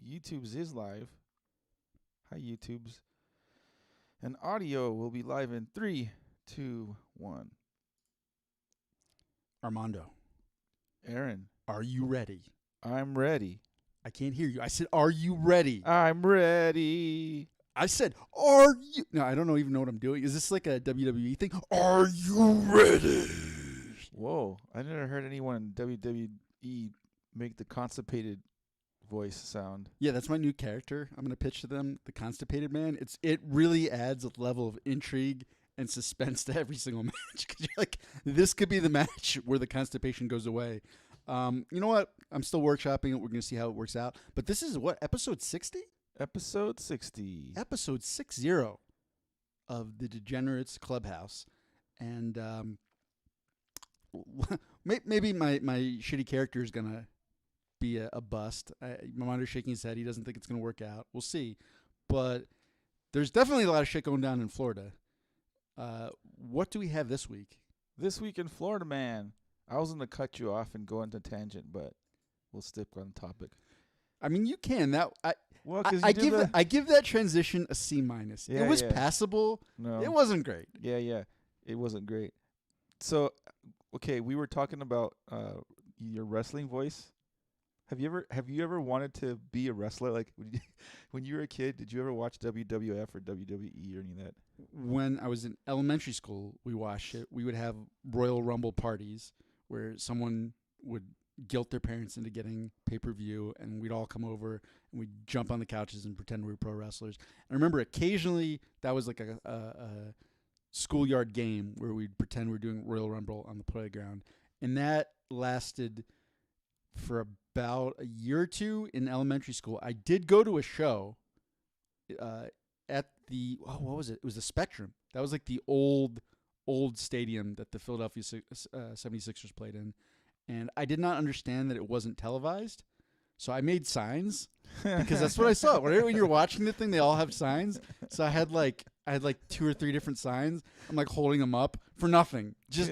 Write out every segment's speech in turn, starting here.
YouTube's is live. Hi, YouTube's. And audio will be live in 3, 2, 1. Armando, Aaron, are you ready? I'm ready. I can't hear you. I said, are you ready? I'm ready. I said, are you? No, I don't even know what I'm doing. Is this like a WWE thing? Are you ready? Whoa, I never heard anyone in WWE make the constipated voice sound. Yeah, that's my new character. I'm going to pitch to them, the Constipated Man. It really adds a level of intrigue and suspense to every single match. Because you're like, this could be the match where the constipation goes away. You know what? I'm still workshopping it. We're going to see how it works out. But this is what, episode 60? Episode 60. Episode 60 of the Degenerates Clubhouse. And maybe my shitty character is going to be a bust. Mamonder's shaking his head. He doesn't think it's going to work out. We'll see. But there's definitely a lot of shit going down in Florida. What do we have this week? This week in Florida, man. I was going to cut you off and go into tangent, but we'll stick on topic. I mean, you can. I give that transition a C-. Yeah, it was yeah. passable. No. It wasn't great. Yeah. It wasn't great. So, okay, we were talking about your wrestling voice. Have you ever wanted to be a wrestler? Like when you were a kid, did you ever watch WWF or WWE or any of that? When I was in elementary school, we watched it. We would have Royal Rumble parties where someone would guilt their parents into getting pay-per-view, and we'd all come over and we'd jump on the couches and pretend we were pro wrestlers. And I remember occasionally that was like a schoolyard game where we'd pretend we were doing Royal Rumble on the playground, and that lasted for about a year or two in elementary school. I did go to a show at the, what was it? It was the Spectrum. That was like the old stadium that the Philadelphia 76ers played in. And I did not understand that it wasn't televised. So I made signs because that's what I saw. Right? When you're watching the thing, they all have signs. So I had like 2 or 3 different signs. I'm like holding them up for nothing. Just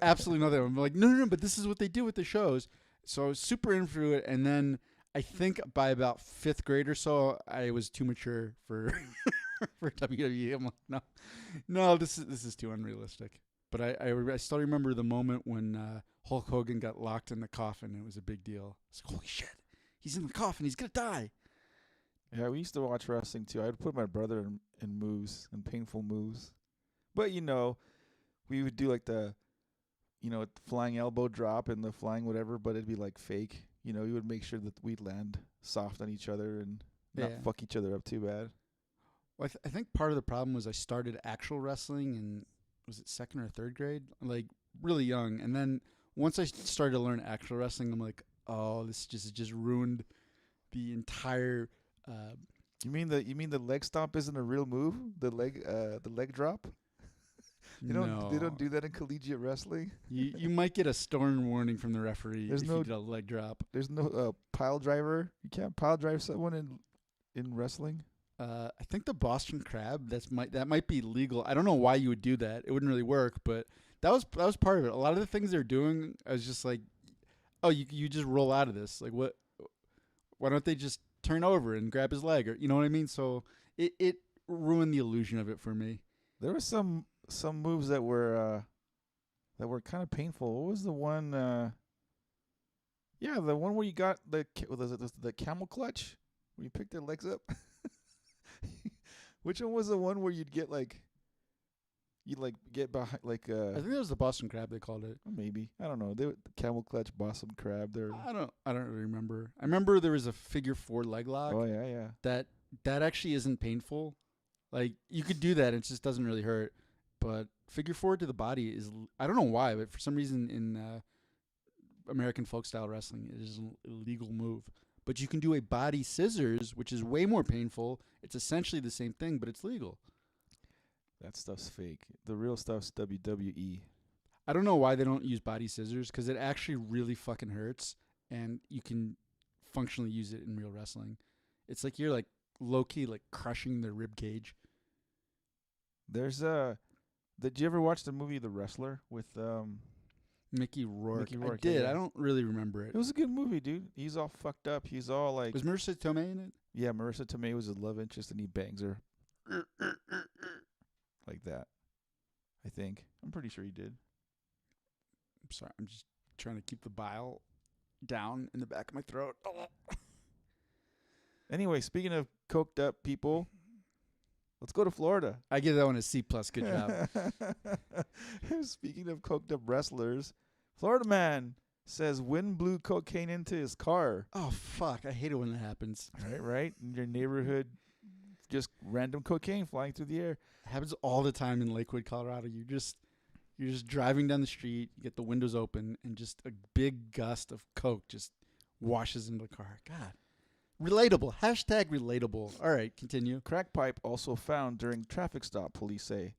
absolutely nothing. I'm like, no, but this is what they do with the shows. So I was super into it, and then I think by about 5th grade or so, I was too mature for for WWE. I'm like, no, this is too unrealistic. But I still remember the moment when Hulk Hogan got locked in the coffin. It was a big deal. It's like, holy shit, he's in the coffin. He's gonna die. Yeah, we used to watch wrestling too. I'd put my brother in moves and painful moves, but we would do like the flying elbow drop and the flying whatever, but it'd be like fake. We would make sure that we'd land soft on each other and not fuck each other up too bad. Well, I think part of the problem was I started actual wrestling in, was it 2nd or 3rd grade? Like really young. And then once I started to learn actual wrestling, I'm like, oh, this just ruined the entire. You mean the leg stomp isn't a real move? The leg drop? They don't do that in collegiate wrestling. You might get a stern warning from the referee if you did a leg drop. There's no pile driver. You can't pile drive someone in wrestling. I think the Boston Crab that might be legal. I don't know why you would do that. It wouldn't really work, but that was part of it. A lot of the things they're doing, I was just like, oh, you just roll out of this. Like what? Why don't they just turn over and grab his leg, or you know what I mean? So it ruined the illusion of it for me. There were some moves that were kind of painful. What was the one? The one where you got the camel clutch, where you picked their legs up. Which one was the one where you'd get get behind I think that was the Boston Crab they called it. Maybe, I don't know. The camel clutch, Boston Crab. I don't really remember. I remember there was a figure 4 leg lock. Oh yeah. That actually isn't painful. Like you could do that, it just doesn't really hurt. But figure 4 to the body is, I don't know why, but for some reason in American folk style wrestling, it is an illegal move. But you can do a body scissors, which is way more painful. It's essentially the same thing, but it's legal. That stuff's fake. The real stuff's WWE. I don't know why they don't use body scissors, because it actually really fucking hurts, and you can functionally use it in real wrestling. It's like you're like low-key like crushing their rib cage. There's did you ever watch the movie The Wrestler with Mickey Rourke. Mickey Rourke, I did. yeah. I don't really remember it. It was a good movie, dude. He's all fucked up. He's all like, Was Marissa Tomei in it? yeah, Marissa Tomei was his love interest, and he bangs her like that. I think. I'm pretty sure he did. I'm sorry. I'm just trying to keep the bile down in the back of my throat. Anyway, speaking of coked up people, let's go to Florida. I give that one a C+. Good job. Speaking of coked up wrestlers, Florida man says wind blew cocaine into his car. Oh, fuck. I hate it when that happens. Right? In your neighborhood, just random cocaine flying through the air. It happens all the time in Lakewood, Colorado. You're just driving down the street, you get the windows open, and just a big gust of coke just washes into the car. God. Relatable. Hashtag relatable. All right, continue. Crack pipe also found during traffic stop, police say.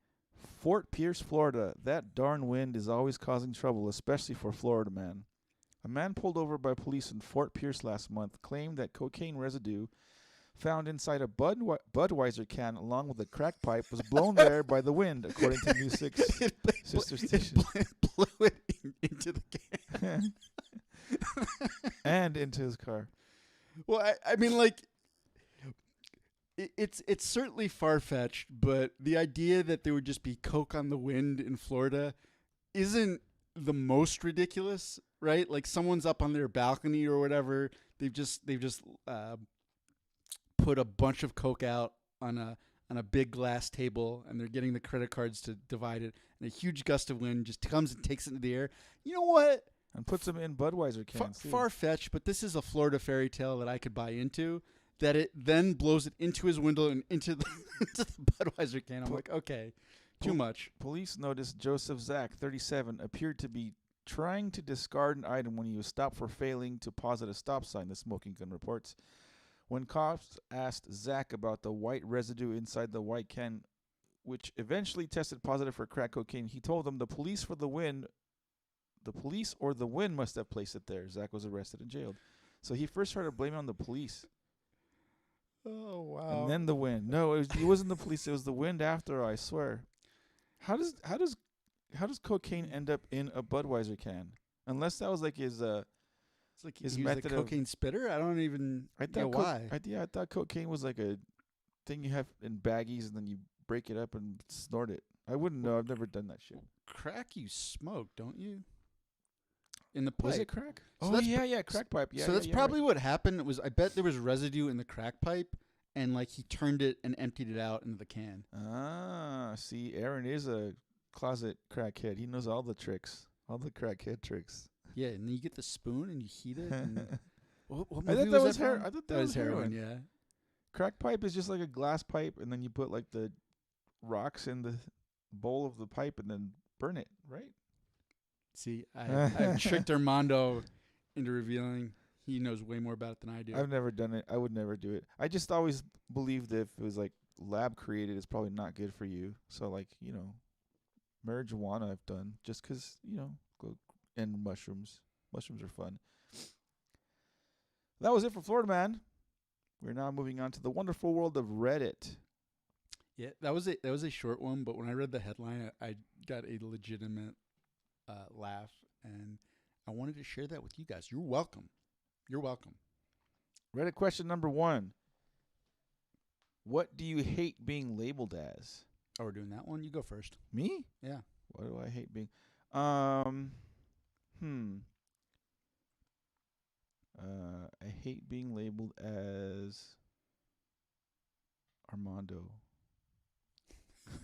Fort Pierce, Florida. That darn wind is always causing trouble, especially for Florida man. A man pulled over by police in Fort Pierce last month claimed that cocaine residue found inside a Budweiser can along with a crack pipe was blown there by the wind, according to News 6 sister station. Blew it into the can. And into his car. Well, I mean, like, it's certainly far-fetched, but the idea that there would just be coke on the wind in Florida isn't the most ridiculous, right? Like, someone's up on their balcony or whatever. They've just put a bunch of coke out on a big glass table, and they're getting the credit cards to divide it. And a huge gust of wind just comes and takes it into the air. You know what? And puts them in Budweiser cans. Far-fetched, but this is a Florida fairy tale that I could buy into. That it then blows it into his window and into the Budweiser can. I'm like, okay, too much. Police noticed Joseph Zach, 37, appeared to be trying to discard an item when he was stopped for failing to pause at a stop sign, the smoking gun reports. When cops asked Zach about the white residue inside the white can, which eventually tested positive for crack cocaine, he told them the police or the wind must have placed it there. Zach was arrested and jailed. So he first started blaming on the police. Oh, wow. And then the wind. No, it wasn't the police. It was the wind after, I swear. How does cocaine end up in a Budweiser can? Unless that was like his it's like his he method was a cocaine spitter. I don't even know why. I thought cocaine was like a thing you have in baggies and then you break it up and snort it. I wouldn't know. I've never done that shit. Crack you smoke, don't you? In the pipe. Was it crack? So crack pipe. Yeah. So that's probably what happened. It was, I bet there was residue in the crack pipe, and like he turned it and emptied it out into the can. Ah, see, Aaron is a closet crackhead. He knows all the tricks, all the crackhead tricks. Yeah, and then you get the spoon and you heat it. And what I thought movie that was from? I thought that was heroin. Yeah. Crack pipe is just like a glass pipe, and then you put like the rocks in the bowl of the pipe and then burn it, right? See, I tricked Armando into revealing he knows way more about it than I do. I've never done it. I would never do it. I just always believed if it was like lab created, it's probably not good for you. So like, marijuana I've done just 'cause, and mushrooms. Mushrooms are fun. That was it for Florida Man. We're now moving on to the wonderful world of Reddit. Yeah, that was a short one, but when I read the headline, I got a legitimate laugh, and I wanted to share that with you guys. You're welcome. You're welcome. Reddit question number 1. What do you hate being labeled as? Oh, we're doing that one? You go first. Me? Yeah. What do I hate being? I hate being labeled as Armando.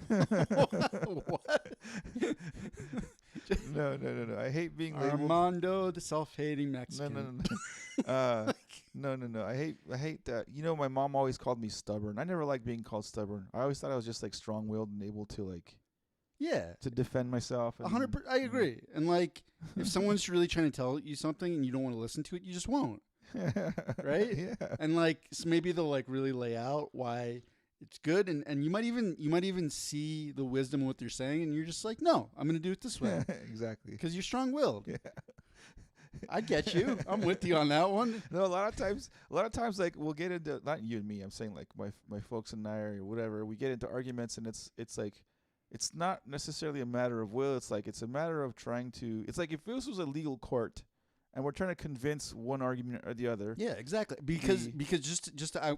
What? No. I hate being labeled Armando, the self-hating Mexican. No. I hate that. My mom always called me stubborn. I never liked being called stubborn. I always thought I was just like strong-willed and able to to defend myself. 100%. I agree. And like, if someone's really trying to tell you something and you don't want to listen to it, you just won't. Right? Yeah. And like, so maybe they'll like really lay out why it's good, and you might even see the wisdom of what they're saying, and you're just like, no, I'm gonna do it this way. Exactly. Because you're strong-willed. Yeah. I get you. I'm with you on that one. No, a lot of times, like we'll get into, not you and me, I'm saying like my folks and I or whatever, we get into arguments, and it's like it's not necessarily a matter of will. It's like it's a matter of trying to. It's like if this was a legal court, and we're trying to convince one argument or the other. Yeah, exactly. Because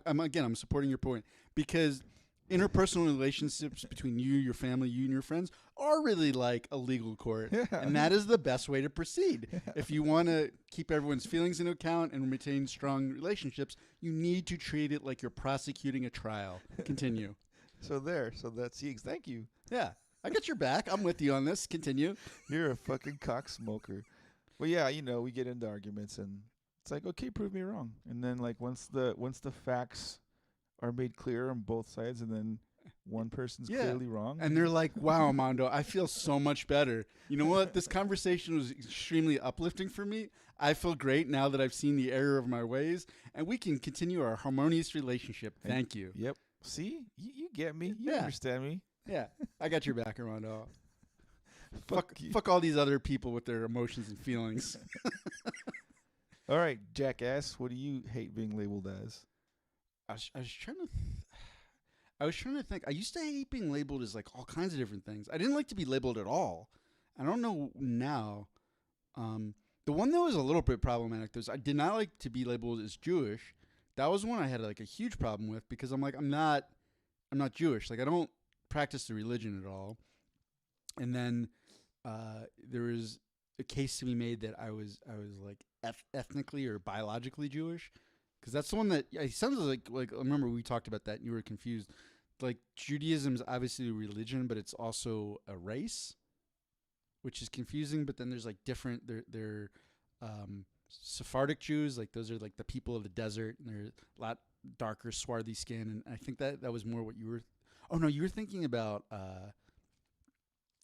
I'm supporting your point because interpersonal relationships between you, your family, you and your friends are really like a legal court, and that is the best way to proceed. If you want to keep everyone's feelings into account and maintain strong relationships, you need to treat it like you're prosecuting a trial. Continue. So that's thank you. Yeah, I got your back. I'm with you on this. Continue. You're a fucking cocksmoker. Well, yeah, we get into arguments, and it's like, okay, prove me wrong. And then, like, once the facts are made clear on both sides, and then one person's clearly wrong, and they're like, "Wow, Armando, I feel so much better. You know what? This conversation was extremely uplifting for me. I feel great now that I've seen the error of my ways, and we can continue our harmonious relationship. Thank you." Yep. See, you get me. You understand me. Yeah, I got your back, Armando. Fuck all these other people with their emotions and feelings. All right, jackass. What do you hate being labeled as? I was trying to think. I used to hate being labeled as like all kinds of different things. I didn't like to be labeled at all. I don't know now. The one that was a little bit problematic was I did not like to be labeled as Jewish. That was one I had like a huge problem with because I'm like I'm not Jewish. Like I don't practice the religion at all. And then there was a case to be made that I was like ethnically or biologically Jewish, because that's the one that it sounds like I remember we talked about that and you were confused. Like Judaism's obviously a religion, but it's also a race, which is confusing. But then there's like different they're Sephardic Jews, like those are like the people of the desert, and they're a lot darker, swarthy skin. And I think that was more what you were. Oh no, you were thinking about.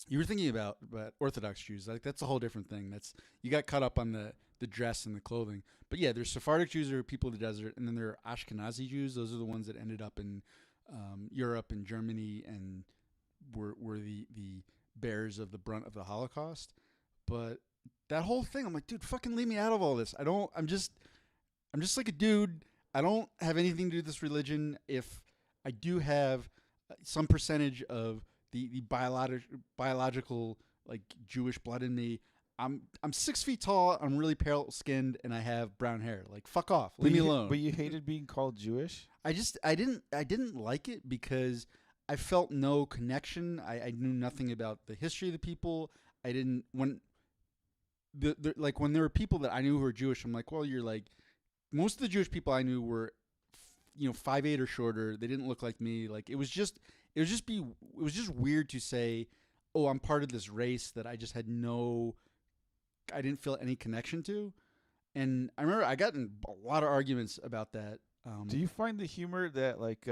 You were thinking about Orthodox Jews. Like that's a whole different thing. That's you got caught up on the dress and the clothing. But yeah, there's Sephardic Jews who are people of the desert, and then there are Ashkenazi Jews. Those are the ones that ended up in Europe and Germany and were the bearers of the brunt of the Holocaust. But that whole thing, I'm like, dude, fucking leave me out of all this. I'm just like a dude. I don't have anything to do with this religion. If I do have some percentage of the biological like Jewish blood in me, I'm 6 feet tall, I'm really pale skinned, and I have brown hair. Like fuck off, leave me alone. But you hated being called Jewish? I didn't like it because I felt no connection. I knew nothing about the history of the people. I didn't when when there were people that I knew who were Jewish, I'm like, well, you're like most of the Jewish people I knew were 5'8" or shorter. They didn't look like me. Like it was just weird to say, oh, I'm part of this race that I just I didn't feel any connection to. And I remember I got in a lot of arguments about that. Do you find the humor that like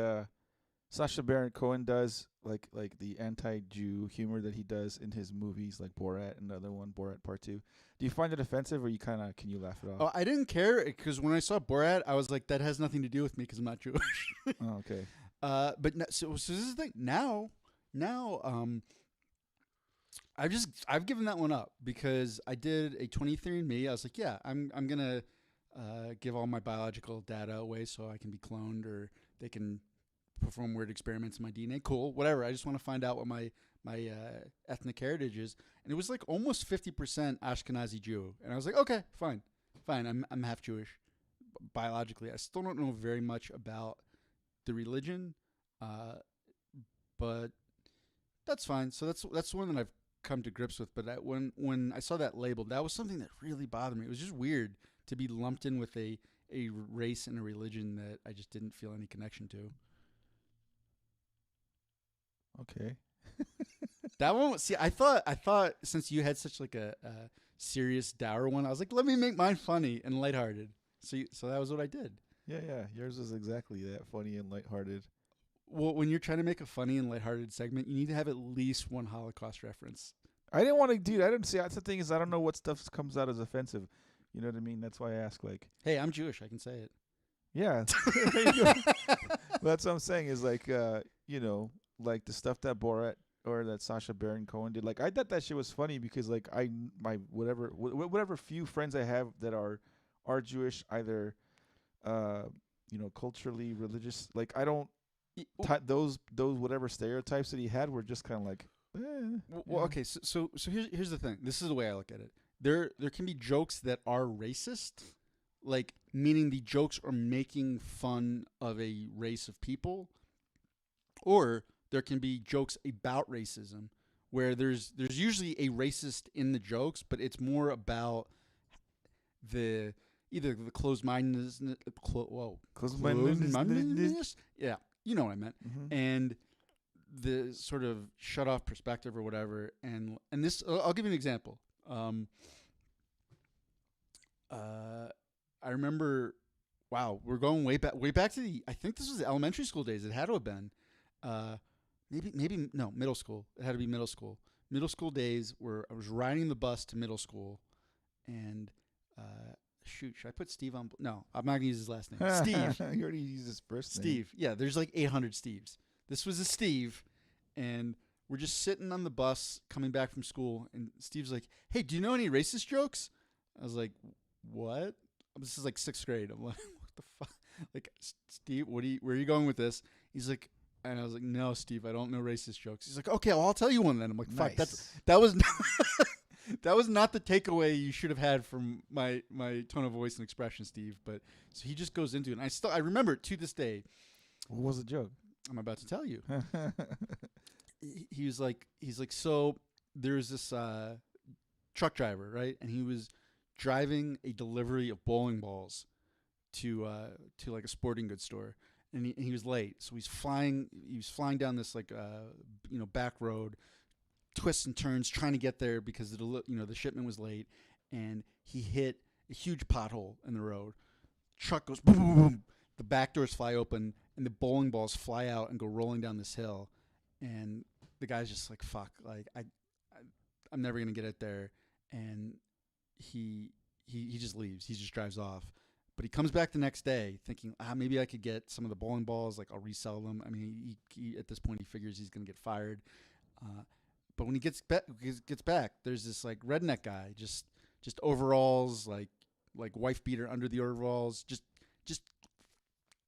Sacha Baron Cohen does, like the anti-Jew humor that he does in his movies, like Borat and the other one, Borat Part 2? Do you find it offensive, or can you laugh it off? Oh, I didn't care because when I saw Borat, I was like, that has nothing to do with me because I'm not Jewish. Oh, okay. But so this is the thing now. I've given that one up because I did a 23andMe. I was like, yeah, I'm gonna give all my biological data away so I can be cloned, or they can perform weird experiments in my DNA. Cool, whatever. I just want to find out what my ethnic heritage is, and it was like almost 50% Ashkenazi Jew, and I was like, okay, fine. I'm half Jewish biologically. I still don't know very much about the religion, but that's fine. So that's one that I've come to grips with. But when I saw that label, that was something that really bothered me. It was just weird to be lumped in with a race and a religion that I just didn't feel any connection to. Okay. That one. See, I thought since you had such like a serious dour one, I was like, let me make mine funny and lighthearted. So that was what I did. Yeah. Yours was exactly that, funny and lighthearted. Well, when you're trying to make a funny and lighthearted segment, you need to have at least one Holocaust reference. I didn't want to do that. I didn't see. That's the thing is, I don't know what stuff comes out as offensive. You know what I mean? That's why I ask. Like, hey, I'm Jewish. I can say it. Yeah. There you go. Well, that's what I'm saying is like, like the stuff that Borat or that Sacha Baron Cohen did. Like, I thought that shit was funny because like my whatever few friends I have that are Jewish, either culturally, religious. Like I don't those whatever stereotypes that he had were just kind of like Well, okay. So here's the thing. This is the way I look at it. There can be jokes that are racist, like meaning the jokes are making fun of a race of people, or there can be jokes about racism where there's usually a racist in the jokes, but it's more about the either the closed-mindedness, closed-mindedness, yeah, you know what I meant, and the sort of shut-off perspective or whatever, and this, I'll give you an example. I remember, wow, we're going way back to I think this was the elementary school days. It had to have been, maybe no, middle school. It had to be middle school. Middle school days where I was riding the bus to middle school, and shoot, should I put Steve on? No, I'm not gonna use his last name. Steve. You already used his first name. Steve. Yeah, there's like 800 Steves. This was a Steve, and we're just sitting on the bus coming back from school, and Steve's like, "Hey, do you know any racist jokes?" I was like, "What?" This is like 6th grade. I'm like, "What the fuck?" Like, Steve, where are you going with this? He's like, and I was like, "No, Steve, I don't know racist jokes." He's like, "Okay, well, I'll tell you one then." I'm like, "Fuck, Nice. that was that was not the takeaway you should have had from my tone of voice and expression, Steve." But so he just goes into it, and I remember it to this day. What was the joke? I'm about to tell you. He's like, so there's this truck driver, right? And he was driving a delivery of bowling balls to like a sporting goods store, and he was late. So he was flying down this like back road, twists and turns trying to get there because the shipment was late, and he hit a huge pothole in the road. Truck goes boom, boom, boom. The back doors fly open, and the bowling balls fly out and go rolling down this hill. And the guy's just like, "Fuck! Like I'm never gonna get it there." And he just leaves. He just drives off. But he comes back the next day thinking, maybe I could get some of the bowling balls. Like, I'll resell them. I mean, he at this point he figures he's gonna get fired. But when he gets back, there's this like redneck guy, just overalls, like wife beater under the overalls, just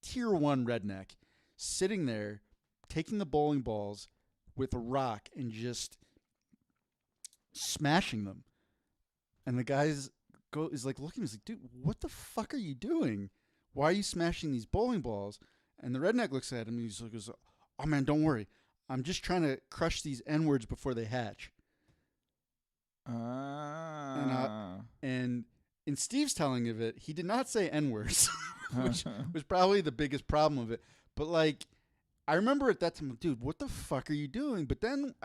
tier 1 redneck, sitting there, taking the bowling balls with a rock and just smashing them. And the guy's is like looking, he's like, "Dude, what the fuck are you doing? Why are you smashing these bowling balls?" And the redneck looks at him and he's like, "Oh man, don't worry. I'm just trying to crush these N-words before they hatch." And in Steve's telling of it, he did not say N-words, which was probably the biggest problem of it. But like, I remember at that time, dude, what the fuck are you doing? But then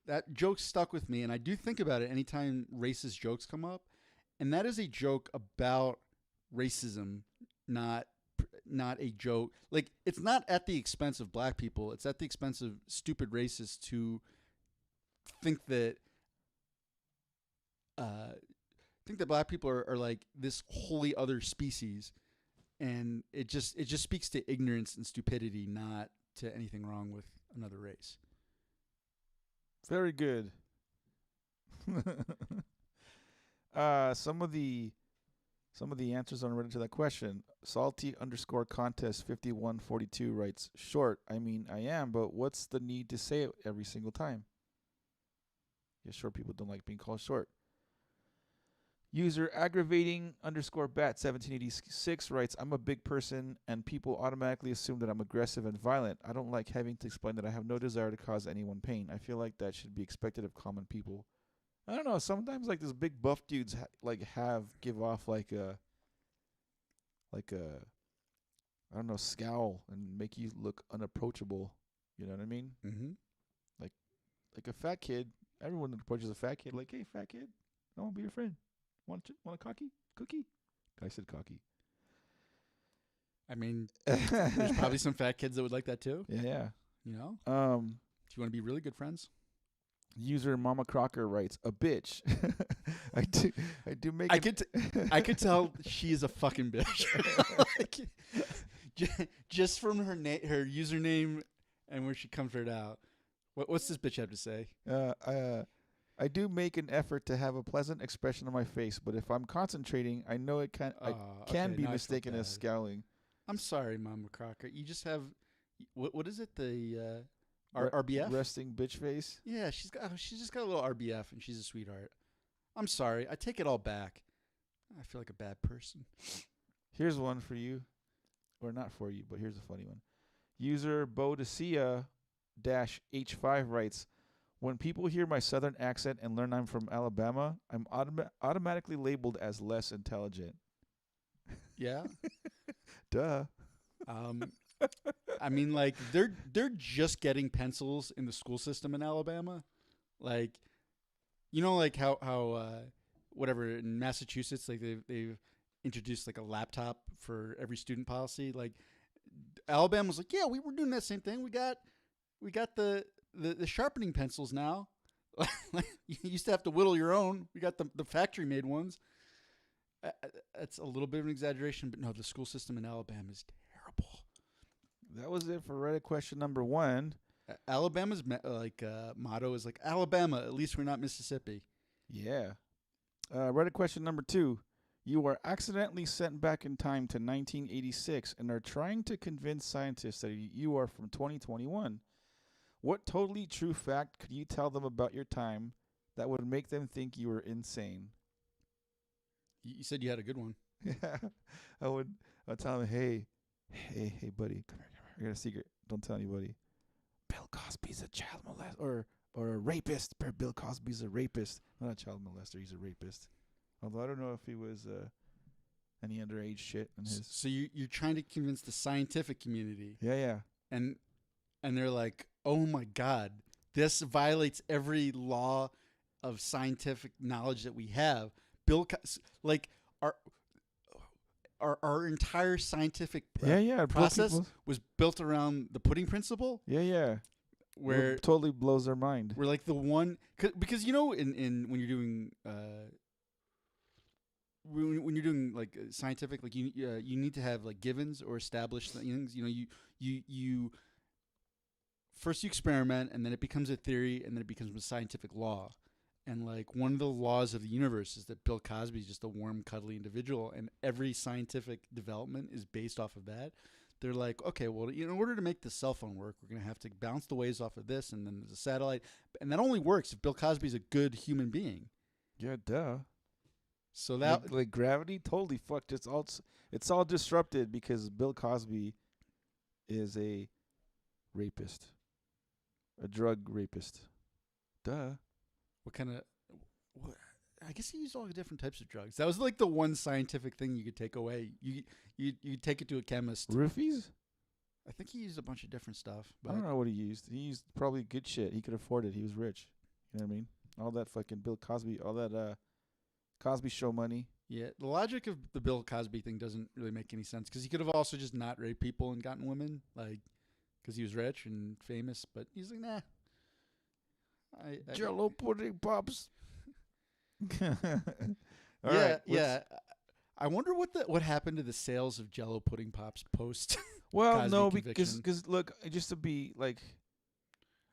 that joke stuck with me, and I do think about it anytime racist jokes come up. And that is a joke about racism, not a joke. Like, it's not at the expense of black people. It's at the expense of stupid racists who think that black people are like this wholly other species. And it just speaks to ignorance and stupidity, not to anything wrong with another race. Very good. Some of the answers on Reddit to that question. Salty_contest 5142 writes, "Short. I mean, I am, but what's the need to say it every single time?" Yeah, short people don't like being called short. User aggravating_bat1786 writes, "I'm a big person and people automatically assume that I'm aggressive and violent. I don't like having to explain that I have no desire to cause anyone pain. I feel like that should be expected of common people." I don't know. Sometimes like these big buff dudes give off like a I don't know, scowl and make you look unapproachable. You know what I mean? Mm-hmm. Like a fat kid. Everyone approaches a fat kid like, "Hey, fat kid, I want to be your friend. Want a cookie?" I said cocky. I mean, there's probably some fat kids that would like that too. Yeah. You know? Do you want to be really good friends? User Mama Crocker writes, "A bitch." I do make. I could tell she is a fucking bitch. Like, just from her username and where she comes right out. What's this bitch have to say? I do make an effort to have a pleasant expression on my face, but if I'm concentrating, I know it can be mistaken as scowling. I'm sorry, Mama Crocker. You just have what is it? The RBF? Resting bitch face. Yeah, she's just got a little RBF, and she's a sweetheart. I'm sorry. I take it all back. I feel like a bad person. Here's one for you. Or not for you, but here's a funny one. User Boadicea-H5 writes, when people hear my southern accent and learn I'm from Alabama, I'm automatically labeled as less intelligent. Yeah. Duh. I mean, like they're just getting pencils in the school system in Alabama, like, you know, like how whatever in Massachusetts, like they've introduced like a laptop for every student policy. Like Alabama was like, yeah, we were doing that same thing. We got the sharpening pencils now. Like you used to have to whittle your own. We got the factory made ones. That's a little bit of an exaggeration, but no, the school system in Alabama is terrible. That was it for Reddit question number 1. Alabama's motto is like, Alabama, at least we're not Mississippi. Yeah. Reddit question number 2. You are accidentally sent back in time to 1986 and are trying to convince scientists that you are from 2021. What totally true fact could you tell them about your time that would make them think you were insane? You said you had a good one. Yeah. I'll tell them, hey, buddy, come here. I got a secret. Don't tell anybody. Bill Cosby's a child molester or a rapist. Bill Cosby's a rapist. Not a child molester. He's a rapist. Although I don't know if he was any underage shit in his. So you're trying to convince the scientific community. Yeah. And they're like, oh my God, this violates every law of scientific knowledge that we have. Like our entire scientific process was built around the pudding principle. Yeah. Where it totally blows their mind. We're like the one, because you know, in when you're doing when you're doing like scientific, like you need to have like givens or established things. You know, you first you experiment, and then it becomes a theory, and then it becomes a scientific law. And like one of the laws of the universe is that Bill Cosby is just a warm, cuddly individual, and every scientific development is based off of that. They're like, okay, well, in order to make the cell phone work, we're going to have to bounce the waves off of this, and then there's a satellite. And that only works if Bill Cosby's a good human being. Yeah, duh. So that like gravity totally fucked. It's all disrupted because Bill Cosby is a rapist, a drug rapist. Duh. What kind of? I guess he used all the different types of drugs. That was like the one scientific thing you could take away. You take it to a chemist. Roofies? I think he used a bunch of different stuff. But I don't know what he used. He used probably good shit. He could afford it. He was rich. You know what I mean? All that fucking Bill Cosby, all that Cosby Show money. Yeah, the logic of the Bill Cosby thing doesn't really make any sense, because he could have also just not raped people and gotten women, like, because he was rich and famous. But he's like, nah. Jello pudding pops. Yeah. I wonder what happened to the sales of Jello pudding pops post. Well, Cosby no, conviction. because look, just to be like,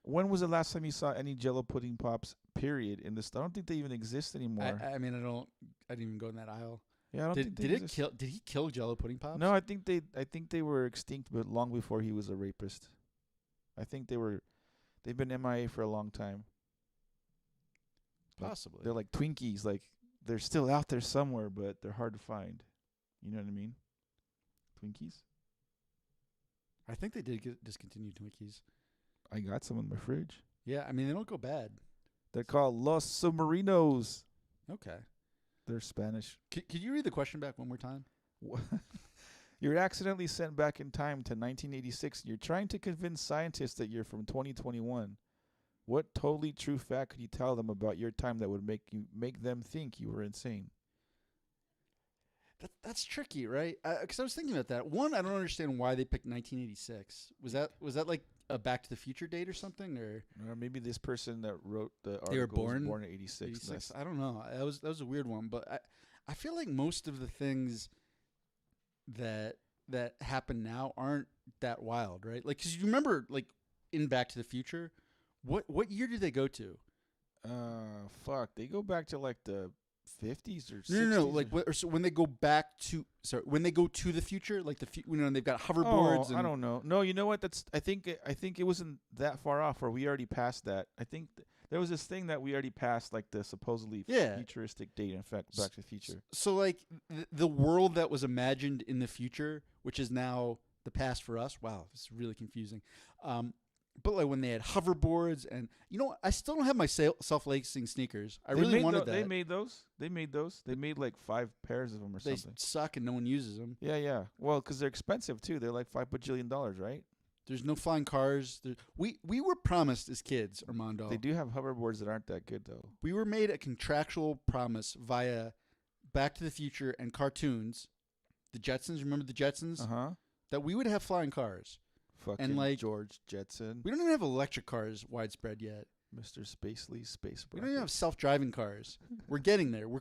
when was the last time you saw any Jello pudding pops? Period. In this, I don't think they even exist anymore. I mean, I didn't even go in that aisle. Yeah, I don't think they exist. Did he kill Jello pudding pops? No, I think they were extinct, but long before he was a rapist. I think they've been MIA for a long time. Possibly. They're like Twinkies, like they're still out there somewhere, but they're hard to find. You know what I mean? Twinkies? I think they did discontinue Twinkies. I got some in my fridge. Yeah, I mean, they don't go bad. They're called Los Submarinos. Okay. They're Spanish. Could you read the question back one more time? You're accidentally sent back in time to 1986. You're trying to convince scientists that you're from 2021. What totally true fact could you tell them about your time that would make them think you were insane? That's tricky, right? Because I was thinking about that. One, I don't understand why they picked 1986. Was that like a Back to the Future date or something, or maybe this person that wrote the article they were born in 86. 86. I don't know. That was a weird one, but I feel like most of the things that happen now aren't that wild, right? Like, because you remember, like in Back to the Future, what year did they go to? Fuck, they go back to like the 50s or 60s. No. Like so when they go back to when they go to the future, like they've got hoverboards. I don't know. No, you know what? I think it wasn't that far off, or we already passed that. I think there was this thing that we already passed, like the supposedly futuristic date. In fact, Back to the Future. So like the world that was imagined in the future, which is now the past for us. Wow, this is really confusing. But like when they had hoverboards, and I still don't have my self-lacing sneakers. I really wanted that. They made those. They made like 5 pairs of them or something. They suck and no one uses them. Yeah. Well, because they're expensive too. They're like $5 bajillion, right? There's no flying cars. We were promised as kids, Armando. They do have hoverboards that aren't that good though. We were made a contractual promise via Back to the Future and cartoons. The Jetsons, remember the Jetsons? That we would have flying cars. Fucking and like George Jetson. We don't even have electric cars widespread yet. Mr. Spacely Space. We don't even have self-driving cars. We're getting there. We're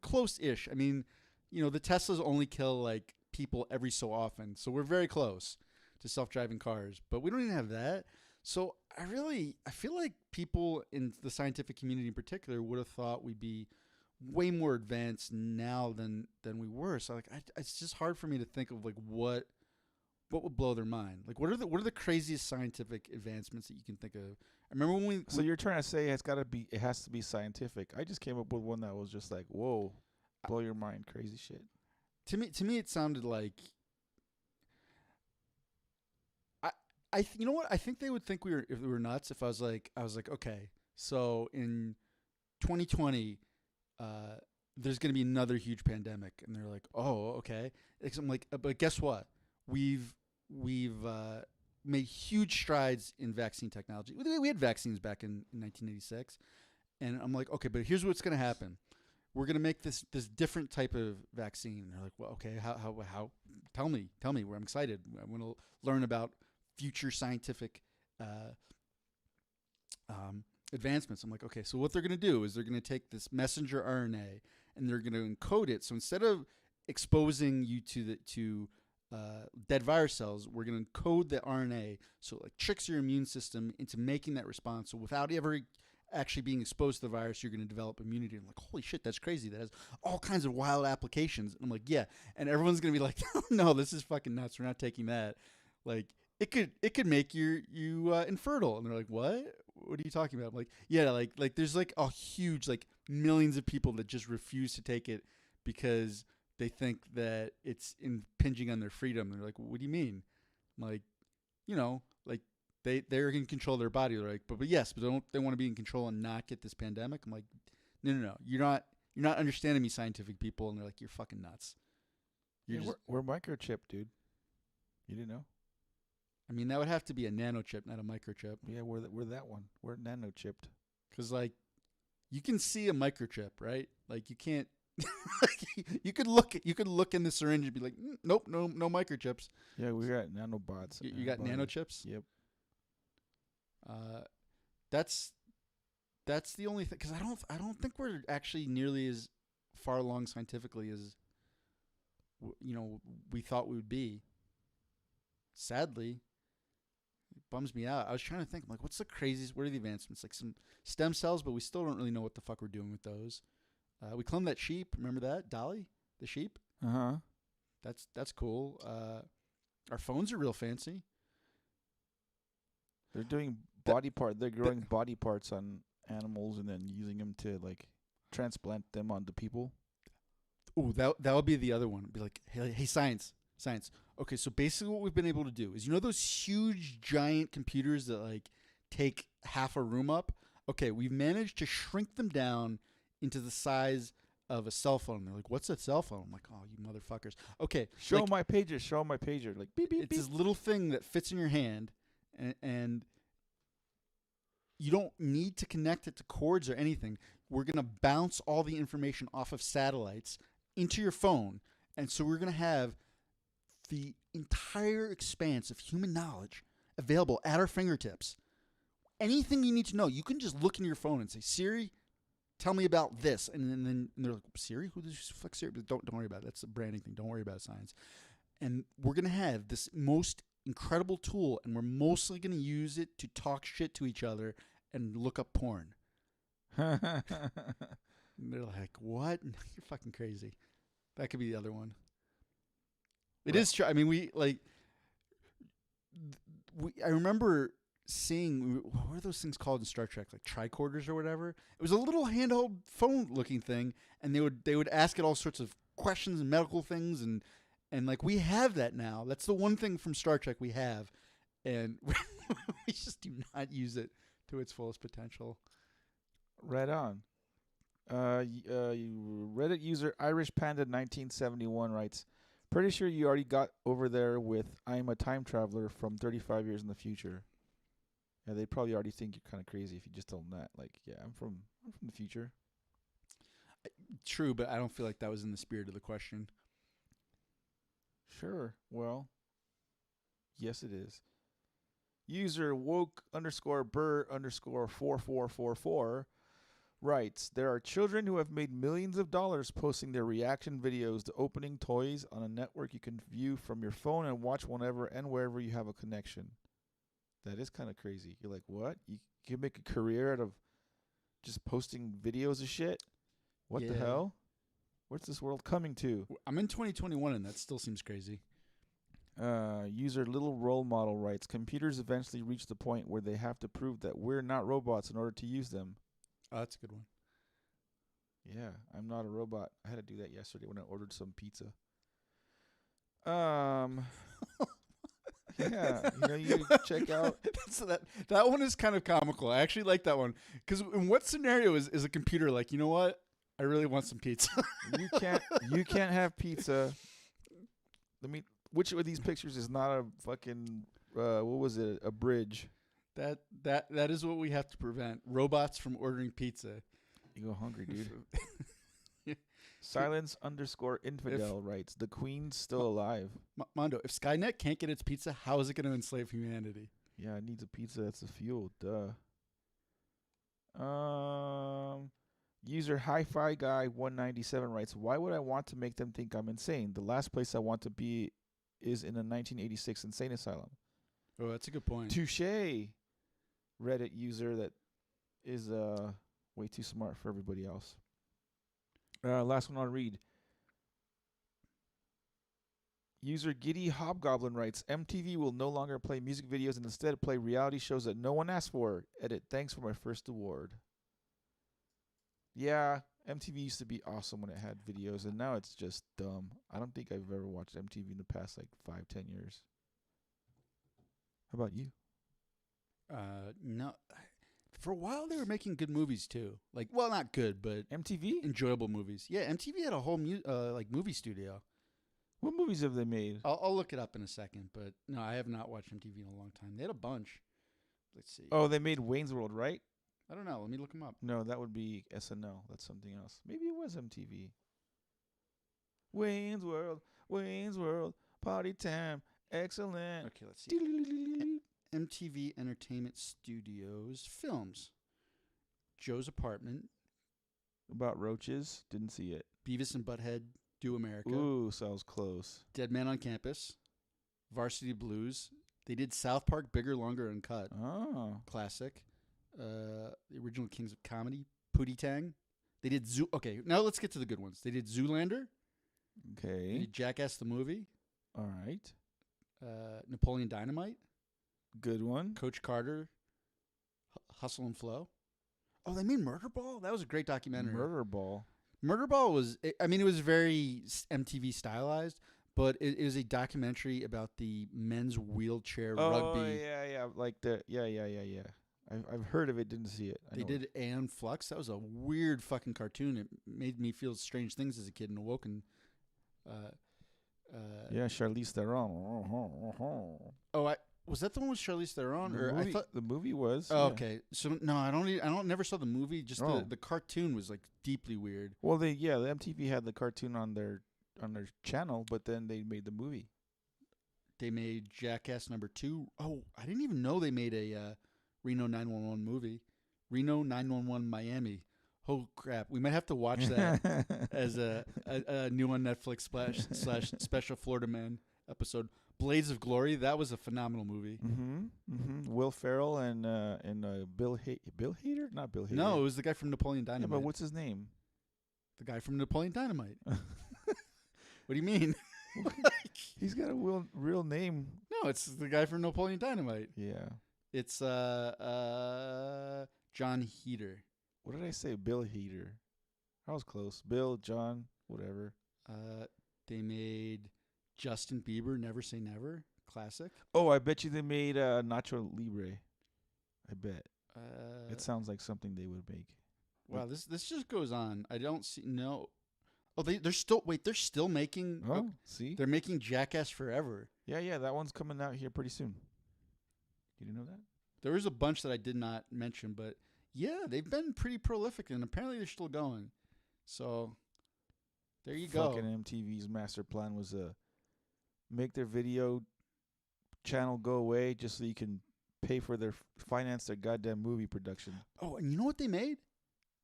close-ish. I mean, the Teslas only kill like people every so often, so we're very close to self-driving cars. But we don't even have that. So I feel like people in the scientific community in particular would have thought we'd be way more advanced now than we were. So like, it's just hard for me to think of like what would blow their mind. Like, what are the craziest scientific advancements that you can think of? I remember when So you're trying to say it has to be scientific. I just came up with one that was just like, whoa, blow your mind, crazy shit. To me, it sounded like. You know what? I think they would think we were nuts if I was like, okay, so in 2020, there's going to be another huge pandemic, and they're like, oh, okay. I'm like, but guess what? We've made huge strides in vaccine technology. We had vaccines back in 1986, and I'm like, okay, but here's what's going to happen. We're going to make this different type of vaccine. And they're like, well, okay, how? Tell me. Where I'm excited. I want to learn about future scientific advancements. I'm like, okay, so what they're going to do is they're going to take this messenger RNA and they're going to encode it. So instead of exposing you to dead virus cells, we're going to encode the RNA so it like tricks your immune system into making that response. So without ever actually being exposed to the virus, you're going to develop immunity. I'm like, holy shit, that's crazy. That has all kinds of wild applications. And I'm like, yeah. And everyone's going to be like, oh, no, this is fucking nuts. We're not taking that. Like, it could make you infertile. And they're like, what? What are you talking about? I'm like, yeah, like there's like a huge, like millions of people that just refuse to take it because they think that it's impinging on their freedom. And they're like, what do you mean? I'm like, like they're in control of their body. They're like, but yes, but they want to be in control and not get this pandemic. I'm like, no. You're not understanding me, scientific people. And they're like, you're fucking nuts. We're microchipped, dude. You didn't know? I mean, that would have to be a nanochip, not a microchip. Yeah, we're that one. We're nanochipped. Because, like, you can see a microchip, right? Like, you can't. you could look in the syringe and be like, nope, no microchips. Yeah, we got nanobots. You got nanochips. Yep. That's the only thing. Because I don't think we're actually nearly as far along scientifically as we thought we would be. Sadly. It bums me out. I was trying to think, I'm like, what's the craziest? What are the advancements? Like some stem cells, but we still don't really know what the fuck we're doing with those. We cloned that sheep. Remember that? Dolly, the sheep? Uh-huh. That's cool. Our phones are real fancy. They're doing They're growing body parts on animals and then using them to, like, transplant them onto people. Ooh, that would be the other one. It'd be like, hey, science. Okay, so basically what we've been able to do is, those huge, giant computers that, like, take half a room up? Okay, we've managed to shrink them down into the size of a cell phone. They're like, what's a cell phone? I'm like, oh, you motherfuckers. Okay. Show my pager. Like, beep, beep, it's beep. this little thing that fits in your hand, and you don't need to connect it to cords or anything. We're going to bounce all the information off of satellites into your phone, and so we're going to have the entire expanse of human knowledge available at our fingertips. Anything you need to know, you can just look in your phone and say, Siri, tell me about this. And then they're like, Siri? Who the fuck Siri? But don't worry about it. That's a branding thing. Don't worry about science. And we're going to have this most incredible tool, and we're mostly going to use it to talk shit to each other and look up porn. And they're like, what? You're fucking crazy. That could be the other one. It Right. is true. I mean, I remember seeing, what were those things called in Star Trek? Like tricorders or whatever. It was a little handheld phone looking thing. And they would ask it all sorts of questions and medical things. And like, we have that now. That's the one thing from Star Trek we have. And we just do not use it to its fullest potential. Right on. Reddit user Irish Panda 1971 writes, "Pretty sure you already got over there with 'I'm a time traveler from 35 years in the future.'" Yeah, they'd probably already think you're kind of crazy if you just told them that. Like, yeah, I'm from the future. True, but I don't feel like that was in the spirit of the question. Sure. Well, yes, it is. User woke_burr_4444 writes, "There are children who have made millions of dollars posting their reaction videos to opening toys on a network you can view from your phone and watch whenever and wherever you have a connection." That is kind of crazy. You're like, what? You can make a career out of just posting videos of shit? What the Yeah. hell? What's this world coming to? I'm in 2021, and that still seems crazy. User Little Role Model writes, "Computers eventually reach the point where they have to prove that we're not robots in order to use them." Oh, that's a good one. Yeah, I'm not a robot. I had to do that yesterday when I ordered some pizza. Yeah, you check out. So that one is kind of comical. I actually like that one because in what scenario is a computer like, you know what? I really want some pizza. You can't have pizza. Which of these pictures is not a fucking what was it? A bridge. That is what we have to prevent. Robots from ordering pizza. You go hungry, dude. Silence_infidel writes, "The Queen's still alive." Mondo, if Skynet can't get its pizza, how is it going to enslave humanity? Yeah, it needs a pizza. That's the fuel. Duh. User Hi-Fi Guy 197 writes, "Why would I want to make them think I'm insane? The last place I want to be is in a 1986 insane asylum." Oh, that's a good point. Touché. Reddit user that is way too smart for everybody else. Last one I'll read. User Giddy Hobgoblin writes, "MTV will no longer play music videos and instead play reality shows that no one asked for. Edit, thanks for my first award." Yeah, MTV used to be awesome when it had videos, and now it's just dumb. I don't think I've ever watched MTV in the past, 5-10 years. How about you? No. For a while, they were making good movies, too. Not good, but MTV? enjoyable movies. Yeah, MTV had a whole movie studio. What movies have they made? I'll look it up in a second, but no, I have not watched MTV in a long time. They had a bunch. Let's see. Oh, they made Wayne's World, right? I don't know. Let me look them up. No, that would be SNL. That's something else. Maybe it was MTV. Wayne's World, party time, excellent. Okay, let's see. MTV Entertainment Studios films. Joe's Apartment. About roaches, didn't see it. Beavis and Butthead Do America. Ooh, sounds close. Dead Man on Campus. Varsity Blues. They did South Park Bigger, Longer, Uncut. Oh. Classic. The original Kings of Comedy. Pootie Tang. They did Okay, now let's get to the good ones. They did Zoolander. Okay. They did Jackass the Movie. All right. Napoleon Dynamite. Good one. Coach Carter. Hustle and Flow. Oh, they made Murder Ball? That was a great documentary. Murder Ball was, it was very MTV stylized, but it was a documentary about the men's wheelchair rugby. Oh, yeah. Yeah. I've heard of it, didn't see it. They did Aeon Flux. That was a weird fucking cartoon. It made me feel strange things as a kid and awoke. Yeah, Charlize Theron. Was that the one with Charlize Theron? The movie was. Oh, yeah. Okay. So no, I never saw the movie. Just the cartoon was deeply weird. Well, the MTV had the cartoon on their channel, but then they made the movie. They made Jackass #2. Oh, I didn't even know they made a Reno 911 movie. Reno 911 Miami. Oh crap! We might have to watch that as a new on Netflix slash Special Florida Man episode. Blades of Glory. That was a phenomenal movie. Will Ferrell and Bill Hader? Not Bill Hader. No, it was the guy from Napoleon Dynamite. Yeah, but what's his name? The guy from Napoleon Dynamite. What do you mean? He's got a real name. No, it's the guy from Napoleon Dynamite. Yeah. It's John Heater. What did I say? Bill Heater. I was close. Bill, John, whatever. They made Justin Bieber, Never Say Never, classic. Oh, I bet you they made Nacho Libre. I bet. It sounds like something they would make. Wow, this just goes on. I don't see no. Oh, they're still making. Oh, see, they're making Jackass Forever. Yeah, that one's coming out here pretty soon. You didn't know that? There was a bunch that I did not mention, but yeah, they've been pretty prolific, and apparently they're still going. So there you go. Fucking MTV's master plan was make their video channel go away just so you can pay for finance their goddamn movie production. Oh, and you know what they made?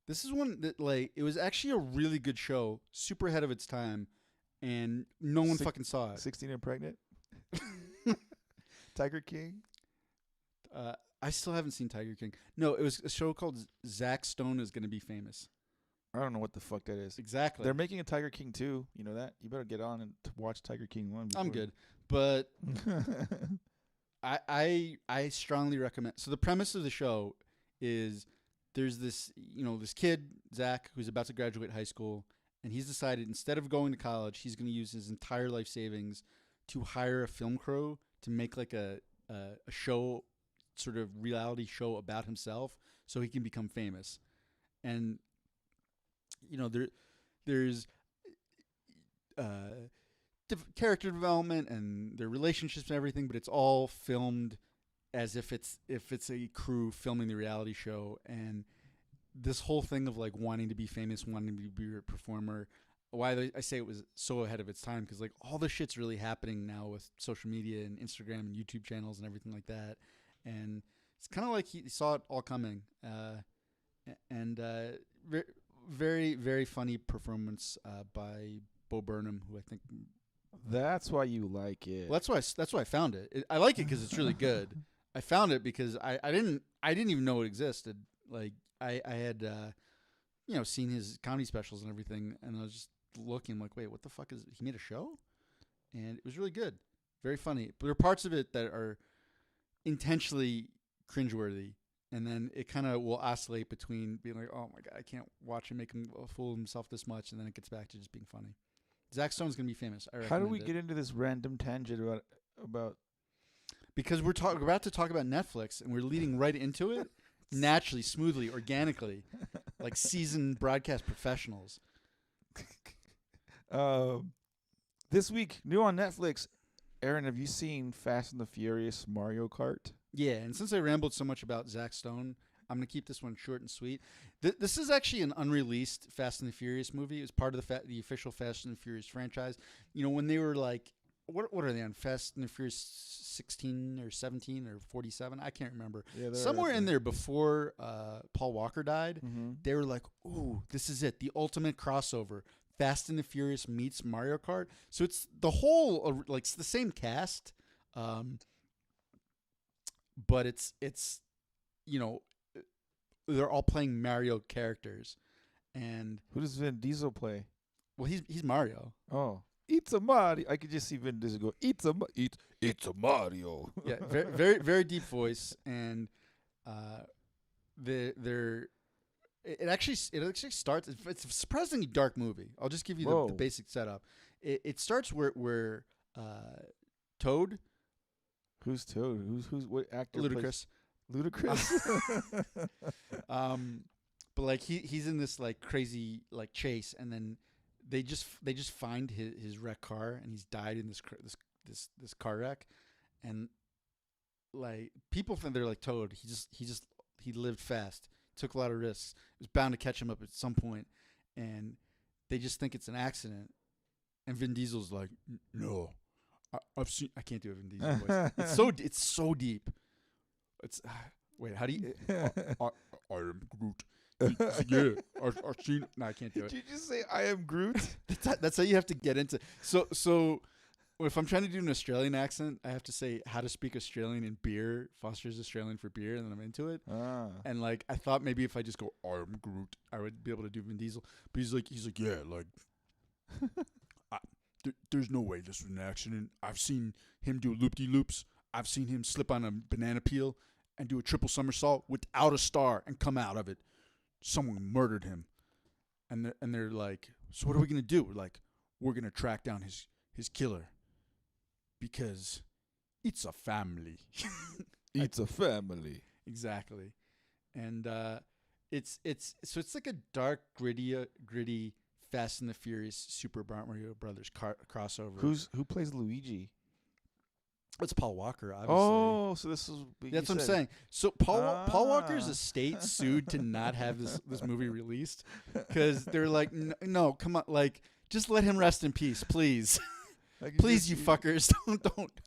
This is one that it was actually a really good show, super ahead of its time, and no one fucking saw it. 16 and Pregnant? Tiger King? I still haven't seen Tiger King. No, it was a show called Zack Stone is Going to Be Famous. I don't know what the fuck that is. Exactly. They're making a Tiger King 2. You know that? You better get on and watch Tiger King 1. I'm good. But I strongly recommend. So the premise of the show is there's this kid, Zach, who's about to graduate high school, and he's decided instead of going to college, he's going to use his entire life savings to hire a film crew to make like a show, sort of reality show about himself, so he can become famous. And there's character development and their relationships and everything, but it's all filmed as if it's a crew filming the reality show. And this whole thing of like wanting to be famous, wanting to be a performer, why I say it was so ahead of its time, because like all this shit's really happening now with social media and Instagram and YouTube channels and everything like that. And it's kind of like he saw it all coming. Very, very funny performance by Bo Burnham, who I think. That's why you like it. Well, that's why I found it. I like it because it's really good. I found it because I didn't even know it existed. Like I had seen his comedy specials and everything, and I was just looking like, wait, what the fuck is he made a show? And it was really good, very funny. But there are parts of it that are intentionally cringeworthy, and then it kind of will oscillate between being like, oh my god, I can't watch him make him a fool of himself this much, and then it gets back to just being funny. Zack Stone's gonna be famous. How do we get into this random tangent about? Because we're about to talk about Netflix, and we're leading right into it, naturally, smoothly, organically, like seasoned broadcast professionals. This week, new on Netflix. Aaron, have you seen Fast and the Furious Mario Kart? Yeah, and since I rambled so much about Zack Stone, I'm going to keep this one short and sweet. This is actually an unreleased Fast and the Furious movie. It was part of the official Fast and the Furious franchise. You know, when they were like, what are they on? Fast and the Furious 16 or 17 or 47? I can't remember. Yeah, somewhere in there before Paul Walker died, they were like, ooh, this is it. The ultimate crossover. Fast and the Furious meets Mario Kart. So it's the whole, like, it's the same cast, but it's they're all playing Mario characters. And who does Vin Diesel play? Well, he's Mario. Oh, it's a Mario. I could just see Vin Diesel go, it's a Mario. Yeah, very, very, very deep voice, and it actually starts. It's a surprisingly dark movie. I'll just give you the basic setup. It starts where Toad. Who's Toad? Who's what actor? Ludacris. But like he's in this like crazy like chase, and then they just find his wrecked car, and he's died in this car wreck, and like people think they're like Toad. He lived fast, took a lot of risks. It was bound to catch him up at some point, and they just think it's an accident. And Vin Diesel's like, no, I've seen. I can't do a Vin Diesel voice. It's so deep. It's wait. How do you? I am Groot. Yeah, I've seen. No, I can't do it. Did you just say I am Groot? That's how you have to get into. So if I'm trying to do an Australian accent, I have to say how to speak Australian in beer. Foster's Australian for beer, and then I'm into it. And like I thought maybe if I just go I'm Groot, I would be able to do Vin Diesel. But he's like yeah, like there's no way this was an accident. I've seen him do loop-de-loops. I've seen him slip on a banana peel and do a triple somersault without a star and come out of it. Someone murdered him. And they're like, so what are we going to do? We're like, we're going to track down his killer because it's a family. It's a family. Exactly. And it's like a dark, gritty Fast and the Furious Super Mario Brothers crossover. Who plays Luigi? It's Paul Walker, obviously. Oh, so this is that's what I'm saying. So Paul Walker's estate sued to not have this movie released because they're like, no, come on, like just let him rest in peace, please, please, you fuckers, don't.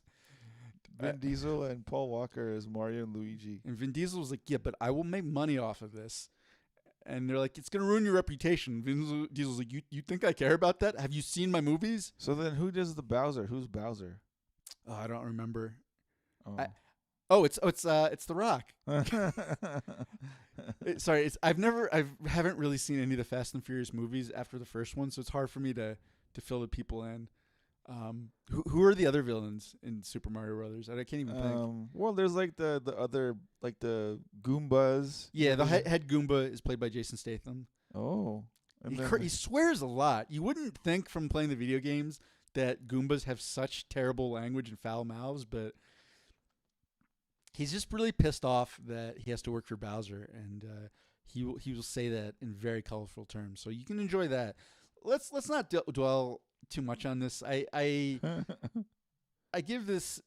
Vin Diesel and Paul Walker as Mario and Luigi. And Vin Diesel was like, yeah, but I will make money off of this. And they're like, it's going to ruin your reputation. Vin Diesel's like, you think I care about that? Have you seen my movies? So then who does the Bowser? Who's Bowser? Oh, I don't remember. Oh. It's The Rock. Sorry, I haven't really seen any of the Fast and Furious movies after the first one, so it's hard for me to fill the people in. Who are the other villains in Super Mario Brothers? I can't even think. Well, there's like the other, like the Goombas. Yeah, the head Goomba is played by Jason Statham. Oh. He swears a lot. You wouldn't think from playing the video games that Goombas have such terrible language and foul mouths, but he's just really pissed off that he has to work for Bowser, and he will say that in very colorful terms. So you can enjoy that. Let's not dwell too much on this. I give this.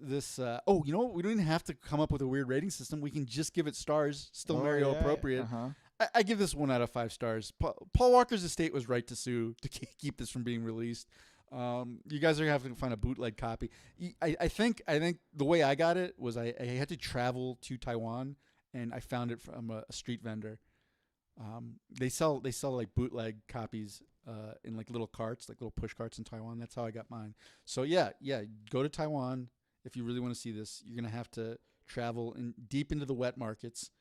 Oh, you know what? We don't even have to come up with a weird rating system. We can just give it stars. Still Mario appropriate. Uh-huh. I give this 1 out of 5 stars. Paul Walker's estate was right to sue to keep this from being released. You guys are gonna have to find a bootleg copy. I think the way I got it was I had to travel to Taiwan, and I found it from a street vendor. They sell like bootleg copies in like little carts, like little push carts in Taiwan. That's how I got mine. So yeah, go to Taiwan if you really want to see this. You're gonna have to travel deep into the wet markets.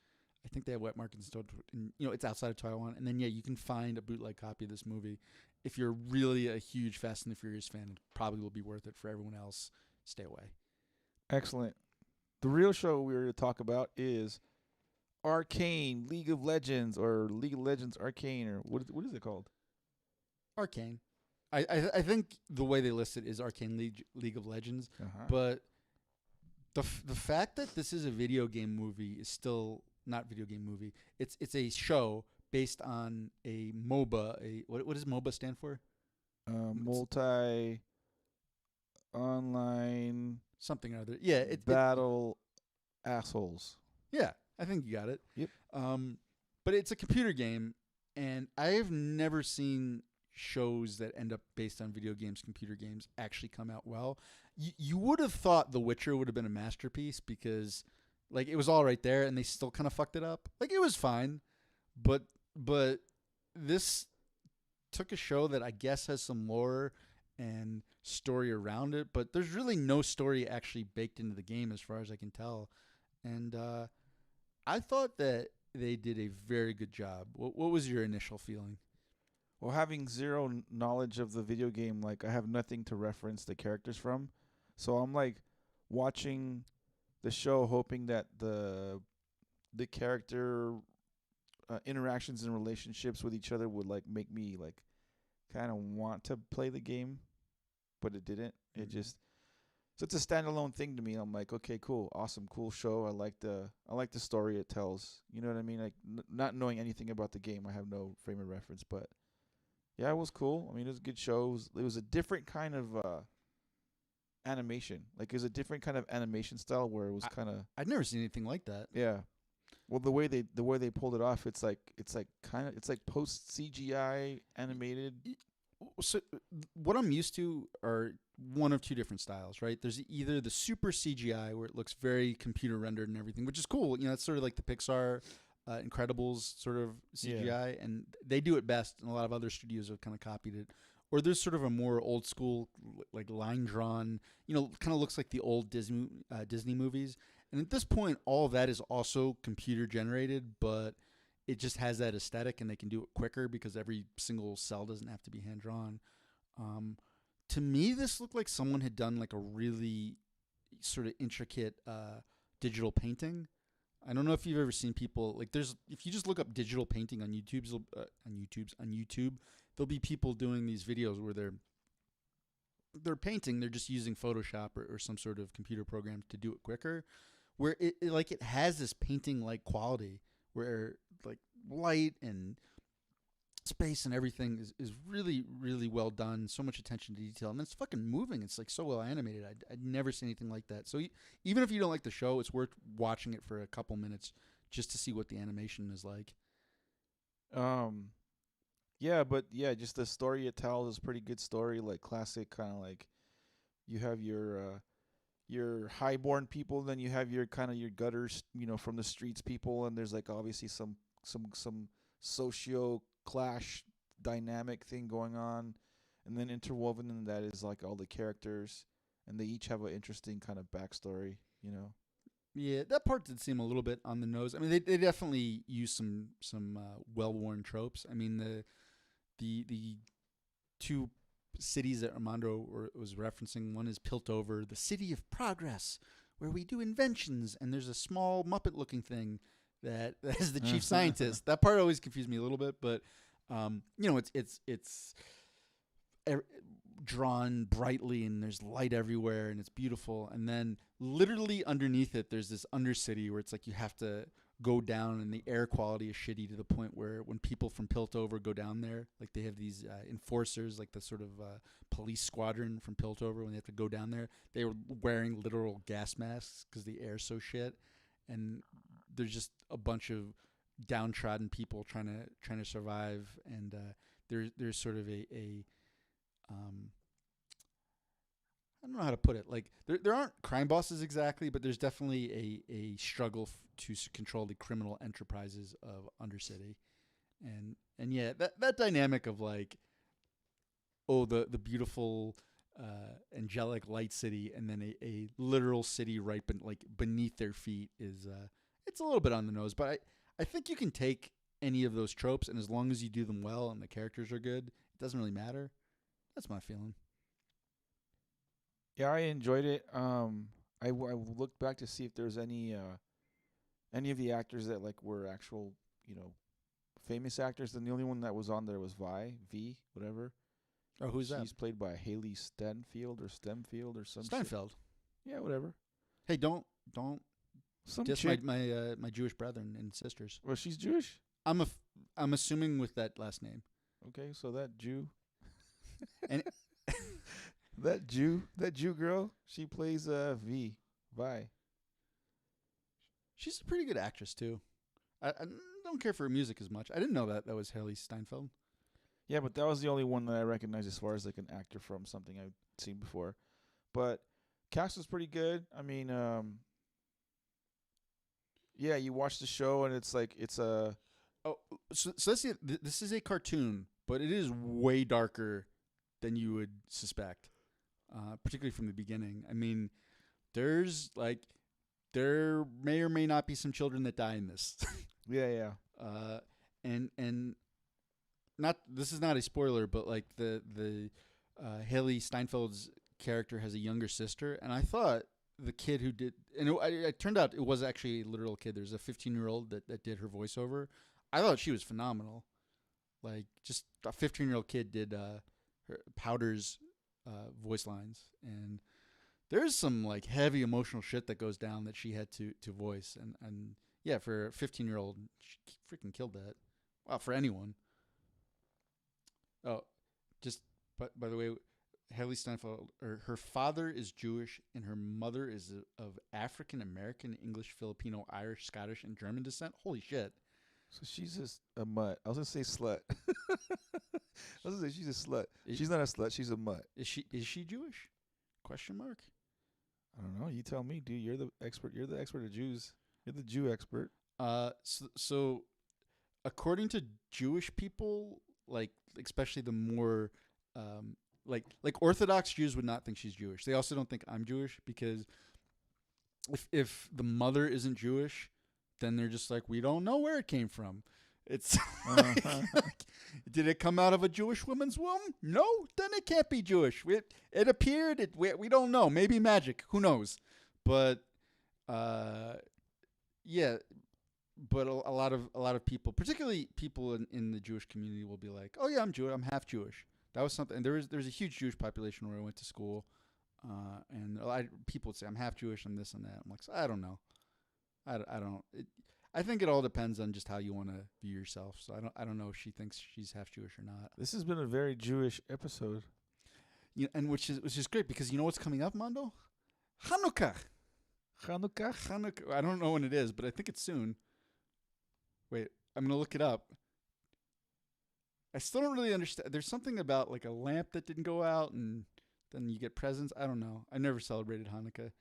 I think they have wet markets in, it's outside of Taiwan. And then you can find a bootleg copy of this movie. If you're really a huge Fast and the Furious fan, it probably will be worth it. For everyone else, stay away. Excellent. The real show we're going to talk about is Arcane League of Legends, or League of Legends Arcane, or what is it called? Arcane. I think the way they list it is Arcane League of Legends, but the fact that this is a video game movie is still not video game movie. It's a show based on a MOBA. What does MOBA stand for? Multi online something or other. Yeah, battle assholes. Yeah, I think you got it. Yep. But it's a computer game, and I've never seen shows that end up based on video games, computer games, actually come out well. You would have thought The Witcher would have been a masterpiece because, like, it was all right there, and they still kind of fucked it up. Like, it was fine, but this took a show that I guess has some lore and story around it, but there's really no story actually baked into the game as far as I can tell. And I thought that they did a very good job. What was your initial feeling? Well, having zero knowledge of the video game, like, I have nothing to reference the characters from. So I'm like watching the show hoping that the character interactions and relationships with each other would like make me like kind of want to play the game, but it didn't. It just, so it's a standalone thing to me. I'm like, okay, cool, awesome, cool show. I like the story it tells. You know what I mean? Like not knowing anything about the game, I have no frame of reference, but yeah, it was cool. I mean, it was a good show. It was a different kind of animation. Like, it was a different kind of animation style where it was kind of. I'd never seen anything like that. Yeah. Well, the way they pulled it off, it's like post CGI animated. So what I'm used to are one of two different styles, right? There's either the super CGI where it looks very computer rendered and everything, which is cool. You know, it's sort of like the Pixar Incredibles sort of CGI, and they do it best, and a lot of other studios have kind of copied it. or there's sort of a more old school, like line drawn, kind of looks like the old Disney movies. And at this point, all of that is also computer generated, but it just has that aesthetic, and they can do it quicker because every single cell doesn't have to be hand drawn. To me, this looked like someone had done like a really sort of intricate digital painting. I don't know if you've ever seen people like if you just look up digital painting on YouTube, there'll be people doing these videos where they're painting, they're just using Photoshop or some sort of computer program to do it quicker, where it has this painting like quality where like light and space and everything is really, really well done. So much attention to detail, and it's fucking moving. It's like so well animated. I'd never seen anything like that. So even if you don't like the show, it's worth watching it for a couple minutes just to see what the animation is like. Just the story it tells is pretty good story, like classic kind of like you have your highborn people, then you have your kind of your gutters, from the streets people, and there's like obviously some socio clash dynamic thing going on, and then interwoven in that is like all the characters, and they each have an interesting kind of backstory. Yeah, that part did seem a little bit on the nose. I mean, they definitely use some well-worn tropes. I mean, the two cities that Armando was referencing, one is Piltover, the city of progress, where we do inventions, and there's a small Muppet-looking thing that is the chief scientist. That part always confused me a little bit, but it's drawn brightly, and there's light everywhere, and it's beautiful. And then literally underneath it, there's this undercity where it's like you have to go down, and the air quality is shitty to the point where when people from Piltover go down there, like they have these enforcers, like the sort of police squadron from Piltover, when they have to go down there, they were wearing literal gas masks because the air's so shit. And there's just a bunch of downtrodden people trying to survive, and there's sort of a I don't know how to put it. Like there aren't crime bosses exactly, but there's definitely a struggle to control the criminal enterprises of Undercity, and yeah, that dynamic of like, the beautiful angelic light city, and then a literal city right beneath their feet is it's a little bit on the nose, but I think you can take any of those tropes, and as long as you do them well and the characters are good, it doesn't really matter. That's my feeling. Yeah, I enjoyed it. I looked back to see if there's any of the actors that like were actual, famous actors. And the only one that was on there was V, whatever. Oh, who's that? She's played by Haley Stenfield or some Steinfeld. Shit. Yeah, whatever. Hey, don't Some diss chick. my Jewish brethren and sisters. Well, she's Jewish. I'm assuming with that last name. Okay, so that Jew. And that Jew girl, she plays Vi. she's a pretty good actress too. I don't care for her music as much. I didn't know that was Haley Steinfeld. Yeah, but that was the only one that I recognized as far as like an actor from something I've seen before. But cast was pretty good. I mean, yeah, you watch the show and it's like it's a. Oh, so that's it. This is a cartoon, but it is way darker than you would suspect, particularly from the beginning. I mean, there may or may not be some children that die in this. Yeah. And not, this is not a spoiler, but like the Haley Steinfeld's character has a younger sister, and I thought the kid who did, and it turned out it was actually a literal kid. There's a 15-year-old that did her voiceover. I thought she was phenomenal. Like, just a 15-year-old kid did her Powder's voice lines, and there's some like heavy emotional shit that goes down that she had to voice, and yeah, for a 15-year-old, she freaking killed that. Wow, for anyone. Oh, just by the way, Haley Steinfeld, her father is Jewish and her mother is of African American, English, Filipino, Irish, Scottish, and German descent. Holy shit! So she's just a mutt. I was gonna say slut. I was gonna say she's a slut. She's not a slut. She's a mutt. Is she Jewish? Question mark. I don't know. You tell me, dude. You're the expert. You're the expert of Jews. You're the Jew expert. So according to Jewish people, like especially the more Like Orthodox Jews would not think she's Jewish. They also don't think I'm Jewish because if the mother isn't Jewish, then they're just like, we don't know where it came from. It's did it come out of a Jewish woman's womb? No, then it can't be Jewish. It appeared. We don't know. Maybe magic. Who knows? But yeah. But a lot of people, particularly people in the Jewish community, will be like, "Oh yeah, I'm Jewish. I'm half Jewish." That was something. And there's a huge Jewish population where I went to school, and a lot of people would say, "I'm half Jewish. I'm this and that." I'm like, I don't know. I don't. I think it all depends on just how you want to view yourself. So I don't know if she thinks she's half Jewish or not. This has been a very Jewish episode. And which is great because you know what's coming up, Mondo? Hanukkah. Hanukkah. I don't know when it is, but I think it's soon. Wait, I'm gonna look it up. I still don't really understand. There's something about like a lamp that didn't go out, and then you get presents. I don't know. I never celebrated Hanukkah.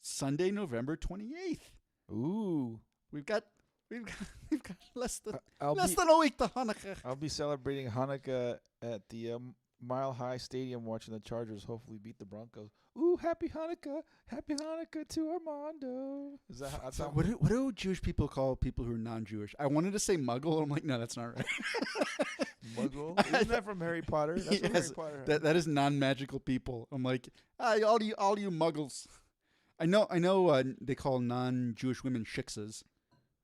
Sunday, November 28th. Ooh, we've got less than I'll less be, than a week to Hanukkah. I'll be celebrating Hanukkah at the Mile High Stadium, watching the Chargers hopefully beat the Broncos. Ooh, happy Hanukkah to Armando. Is that how? What do Jewish people call people who are non-Jewish? I wanted to say Muggle. I'm like, no, that's not right. Muggle? Isn't that from Harry Potter? That's from Harry Potter. That is non-magical people. I'm like, all you Muggles. I know. They call non-Jewish women shiksas.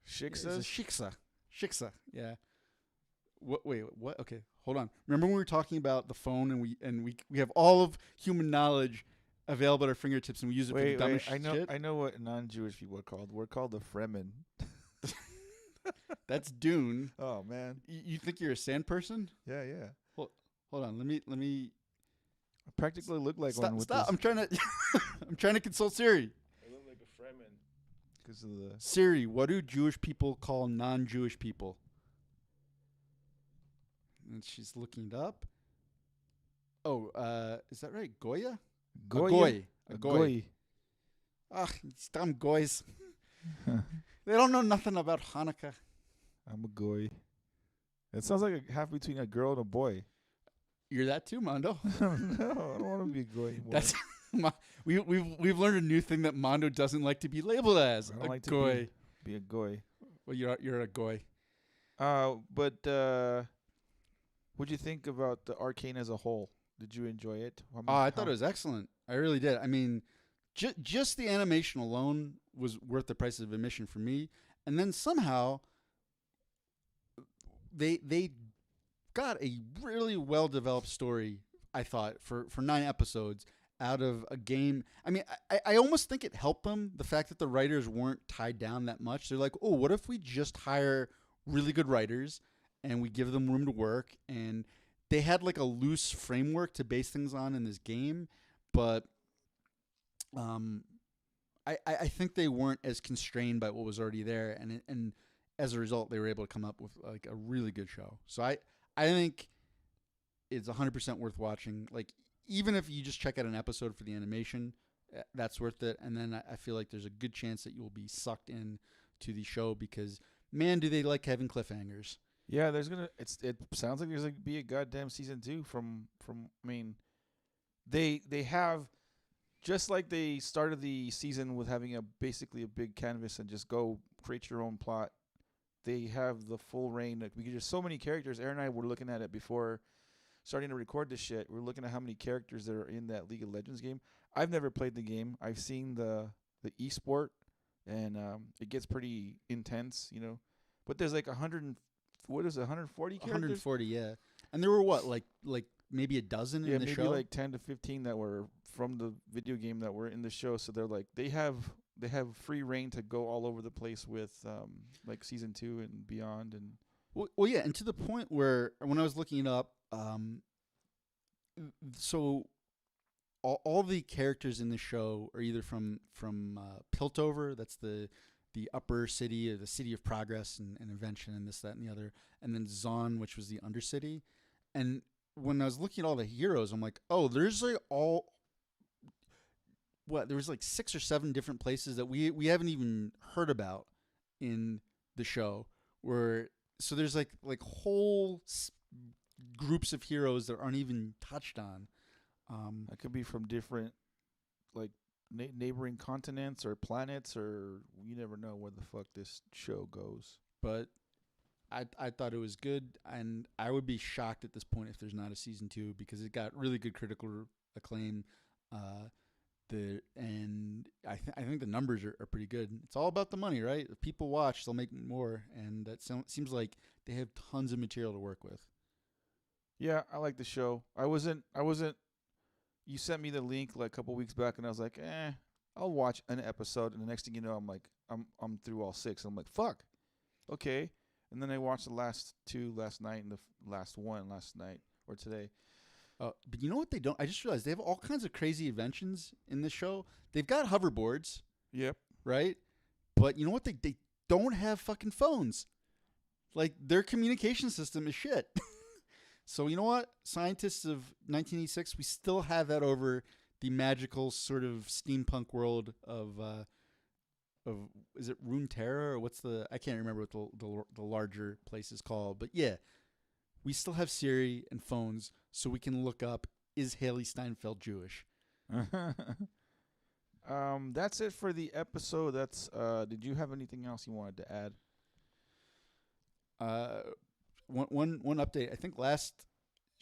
Shiksas? Shiksa. Yeah. Wait. What? Okay, hold on. Remember when we were talking about the phone and we have all of human knowledge available at our fingertips and we use it for the dumbest shit? I know what non-Jewish people are called. We're called the Fremen. That's Dune. Oh man. You think you're a sand person? Yeah. Hold on. Let me. I practically look like one with Stop. this. I'm trying to. I'm trying to consult Siri. I look like a Fremen because of the Siri. What do Jewish people call non-Jewish people? And she's looking it up. Oh, is that right? Goya? Goy. A goy. Ah, it's dumb goys. They don't know nothing about Hanukkah. I'm a goy. It sounds like a half between a girl and a boy. You're that too, Mondo. No, I don't want to be a goy anymore. That's we've learned a new thing that Mondo doesn't like to be labeled as. I don't like goy. to be a goy. Well, you're a goy. But what'd you think about the Arcane as a whole? Did you enjoy it? I thought it was excellent. I really did. I mean, just the animation alone was worth the price of admission for me. And then somehow they got a really well-developed story, I thought, for 9 episodes out of a game. I mean, I almost think it helped them, the fact that the writers weren't tied down that much. They're like, oh, what if we just hire really good writers and we give them room to work? And they had like a loose framework to base things on in this game, but I think they weren't as constrained by what was already there, and as a result, they were able to come up with like a really good show. So I think it's 100% worth watching. Like, even if you just check out an episode for the animation, that's worth it. And then I feel like there's a good chance that you will be sucked in to the show because, man, do they like having cliffhangers. Yeah, there's gonna. It sounds like there's gonna be a goddamn season 2 from. I mean, they have, just like they started the season with having basically a big canvas and just go create your own plot. They have the full reign. Like, there's so many characters. Aaron and I were looking at it before starting to record this shit. We're looking at how many characters there are in that League of Legends game. I've never played the game. I've seen the esport, and it gets pretty intense, you know. But there's like 140 characters? 140, yeah. And there were what, like maybe a dozen in the show? Yeah, maybe like 10 to 15 that were from the video game that were in the show. So they're like, they have free reign to go all over the place with like season 2 and beyond. And well, yeah, and to the point where when I was looking it up, so all the characters in the show are either from Piltover, that's the upper city, or the city of progress and invention and this, that, and the other, and then Zon, which was the undercity. And when I was looking at all the heroes, I'm like, oh, there's like there was like 6 or 7 different places that we haven't even heard about in the show. So there's like whole groups of heroes that aren't even touched on. That could be from different, like, neighboring continents or planets, or you never know where the fuck this show goes. But I thought it was good, and I would be shocked at this point if there's not a season 2 because it got really good critical acclaim. And I think the numbers are pretty good. It's all about the money, right? If people watch, they'll make more, and that seems like they have tons of material to work with. Yeah, I like the show. I wasn't. You sent me the link like a couple weeks back, and I was like, I'll watch an episode. And the next thing you know, I'm like, I'm through all 6. I'm like, fuck, okay. And then I watched the last 2 last night and the last one last night or today. But you know what they don't? I just realized they have all kinds of crazy inventions in this show. They've got hoverboards. Yep. Right? But you know what? They don't have fucking phones. Like, their communication system is shit. So you know what? Scientists of 1986, we still have that over the magical sort of steampunk world of is it Runeterra or what's the? I can't remember what the larger place is called. But yeah, we still have Siri and phones, so we can look up, is Haley Steinfeld Jewish? That's it for the episode. That's did you have anything else you wanted to add? One update. I think last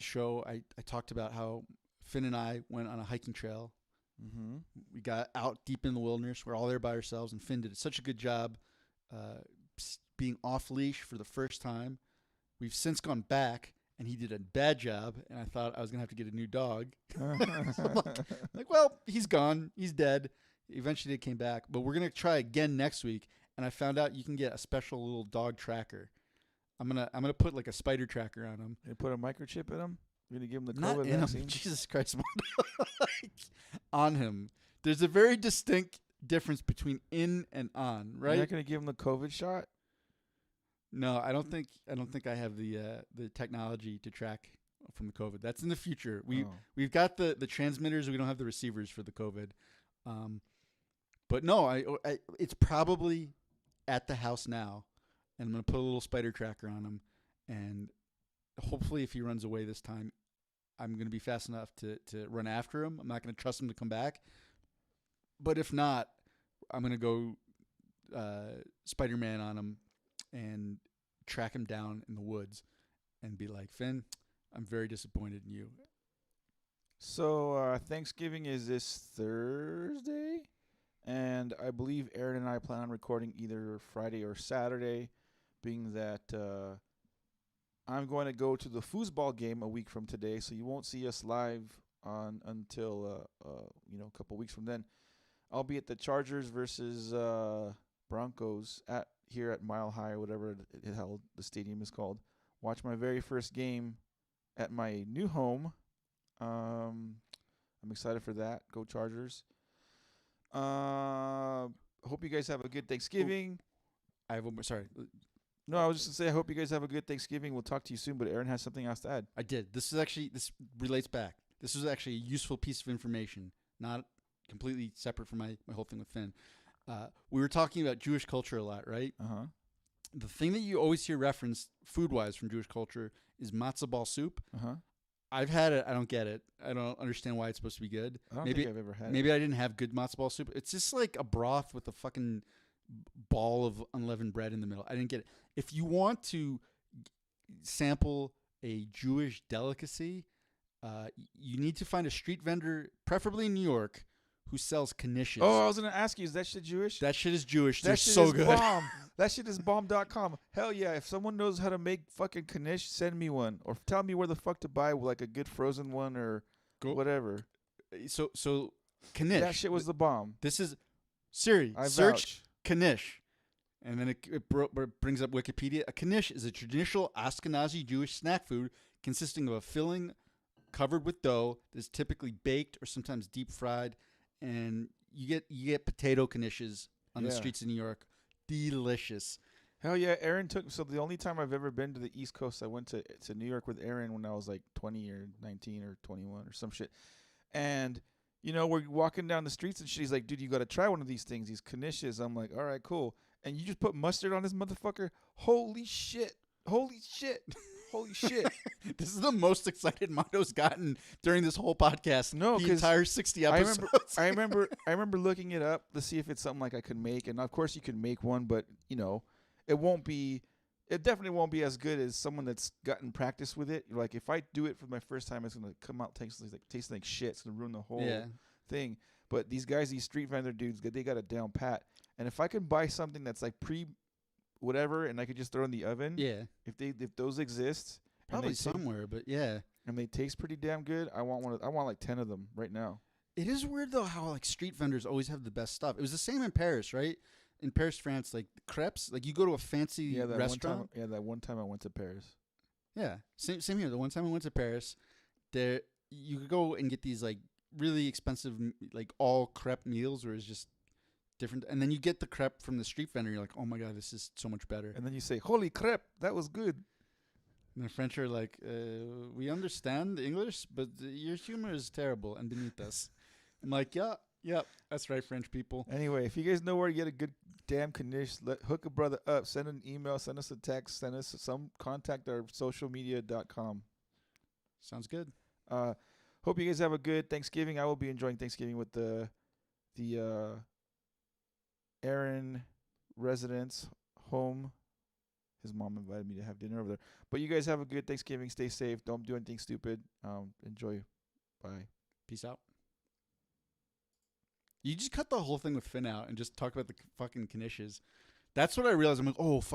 show I talked about how Finn and I went on a hiking trail. Mm-hmm. We got out deep in the wilderness. We're all there by ourselves, and Finn did such a good job being off leash for the first time. We've since gone back, and he did a bad job, and I thought I was going to have to get a new dog. like, well, he's gone. He's dead. Eventually, it came back. But we're going to try again next week, and I found out you can get a special little dog tracker. I'm gonna put like a spider tracker on him. You put a microchip in him? You're going to give him the Not COVID in vaccine? him. Jesus Christ. Like, on him. There's a very distinct difference between in and on, right? You're not going to give him the COVID shot? No, I don't think I have the technology to track from the COVID. That's in the future. We've got the transmitters. We don't have the receivers for the COVID. But no, it's probably at the house now, and I'm gonna put a little spider tracker on him, and hopefully, if he runs away this time, I'm gonna be fast enough to run after him. I'm not gonna trust him to come back. But if not, I'm gonna go Spider-Man on him and track him down in the woods and be like, Finn, I'm very disappointed in you. So Thanksgiving is this Thursday, and I believe Aaron and I plan on recording either Friday or Saturday, being that I'm going to go to the foosball game a week from today, so you won't see us live until a couple weeks from then. I'll be at the Chargers versus Broncos here at Mile High or whatever the stadium is called. Watch my very first game at my new home. I'm excited for that. Go Chargers. Hope you guys have a good Thanksgiving. I have one more. Sorry. No, I was just going to say I hope you guys have a good Thanksgiving. We'll talk to you soon, but Aaron has something else to add. I did. This relates back. This was actually a useful piece of information, not completely separate from my whole thing with Finn. We were talking about Jewish culture a lot, right? Uh-huh. The thing that you always hear referenced food-wise from Jewish culture is matzah ball soup. Uh-huh. I've had it. I don't get it. I don't understand why it's supposed to be good. I don't think I've ever had it. Maybe I didn't have good matzo ball soup. It's just like a broth with a fucking ball of unleavened bread in the middle. I didn't get it. If you want to sample a Jewish delicacy, you need to find a street vendor, preferably in New York, who sells knishes. Oh, I was going to ask you, is that shit Jewish? That shit is Jewish. That They're shit so is good. Bomb. That shit is bomb.com. Hell yeah. If someone knows how to make fucking knish, send me one. Or tell me where the fuck to buy like a good frozen one or whatever. So knish. That shit was the bomb. This is Siri. I Search knish. And then it brings up Wikipedia. A knish is a traditional Ashkenazi Jewish snack food consisting of a filling covered with dough that's typically baked or sometimes deep fried. And you get potato knishes on the streets of New York. Delicious. Hell yeah. Aaron so the only time I've ever been to the East Coast, I went to New York with Aaron when I was like 20 or 19 or 21 or some shit. And, we're walking down the streets and she's like, dude, you got to try one of these things, these knishes. I'm like, all right, cool. And you just put mustard on this motherfucker? Holy shit. Holy shit. This is the most excited Mondo's gotten during this whole podcast. No, the 'cause entire 60 episodes. I remember looking it up to see if it's something like I could make, and of course you can make one, but you know, it definitely won't be as good as someone that's gotten practice with it. Like if I do it for my first time, it's gonna come out tasting like shit. It's gonna ruin the whole thing. But these guys, these street vendor dudes, they got it down pat. And if I could buy something that's like whatever, and I could just throw in the oven. Yeah. If those exist, Probably somewhere, but yeah. And they taste pretty damn good. I want like 10 of them right now. It is weird though how like street vendors always have the best stuff. It was the same in Paris, right? In Paris, France, like crepes, like you go to a fancy restaurant. That one time I went to Paris. Yeah, same here. The one time I went to Paris, there you could go and get these like really expensive like all crepe meals, where it's just different. And then you get the crepe from the street vendor. You're like, oh my god, this is so much better. And then you say, holy crepe, that was good. And the French are like, we understand English, but your humor is terrible and beneath us. I'm like, yeah, that's right, French people. Anyway, if you guys know where to get a good damn knish, hook a brother up. Send an email, send us a text, send us some contact our socialmedia.com. Sounds good. Hope you guys have a good Thanksgiving. I will be enjoying Thanksgiving with the Aaron residence home. His mom invited me to have dinner over there. But you guys have a good Thanksgiving. Stay safe. Don't do anything stupid. Enjoy. Bye. Peace out. You just cut the whole thing with Finn out and just talk about the fucking knishes. That's what I realized. I'm like, oh, fuck.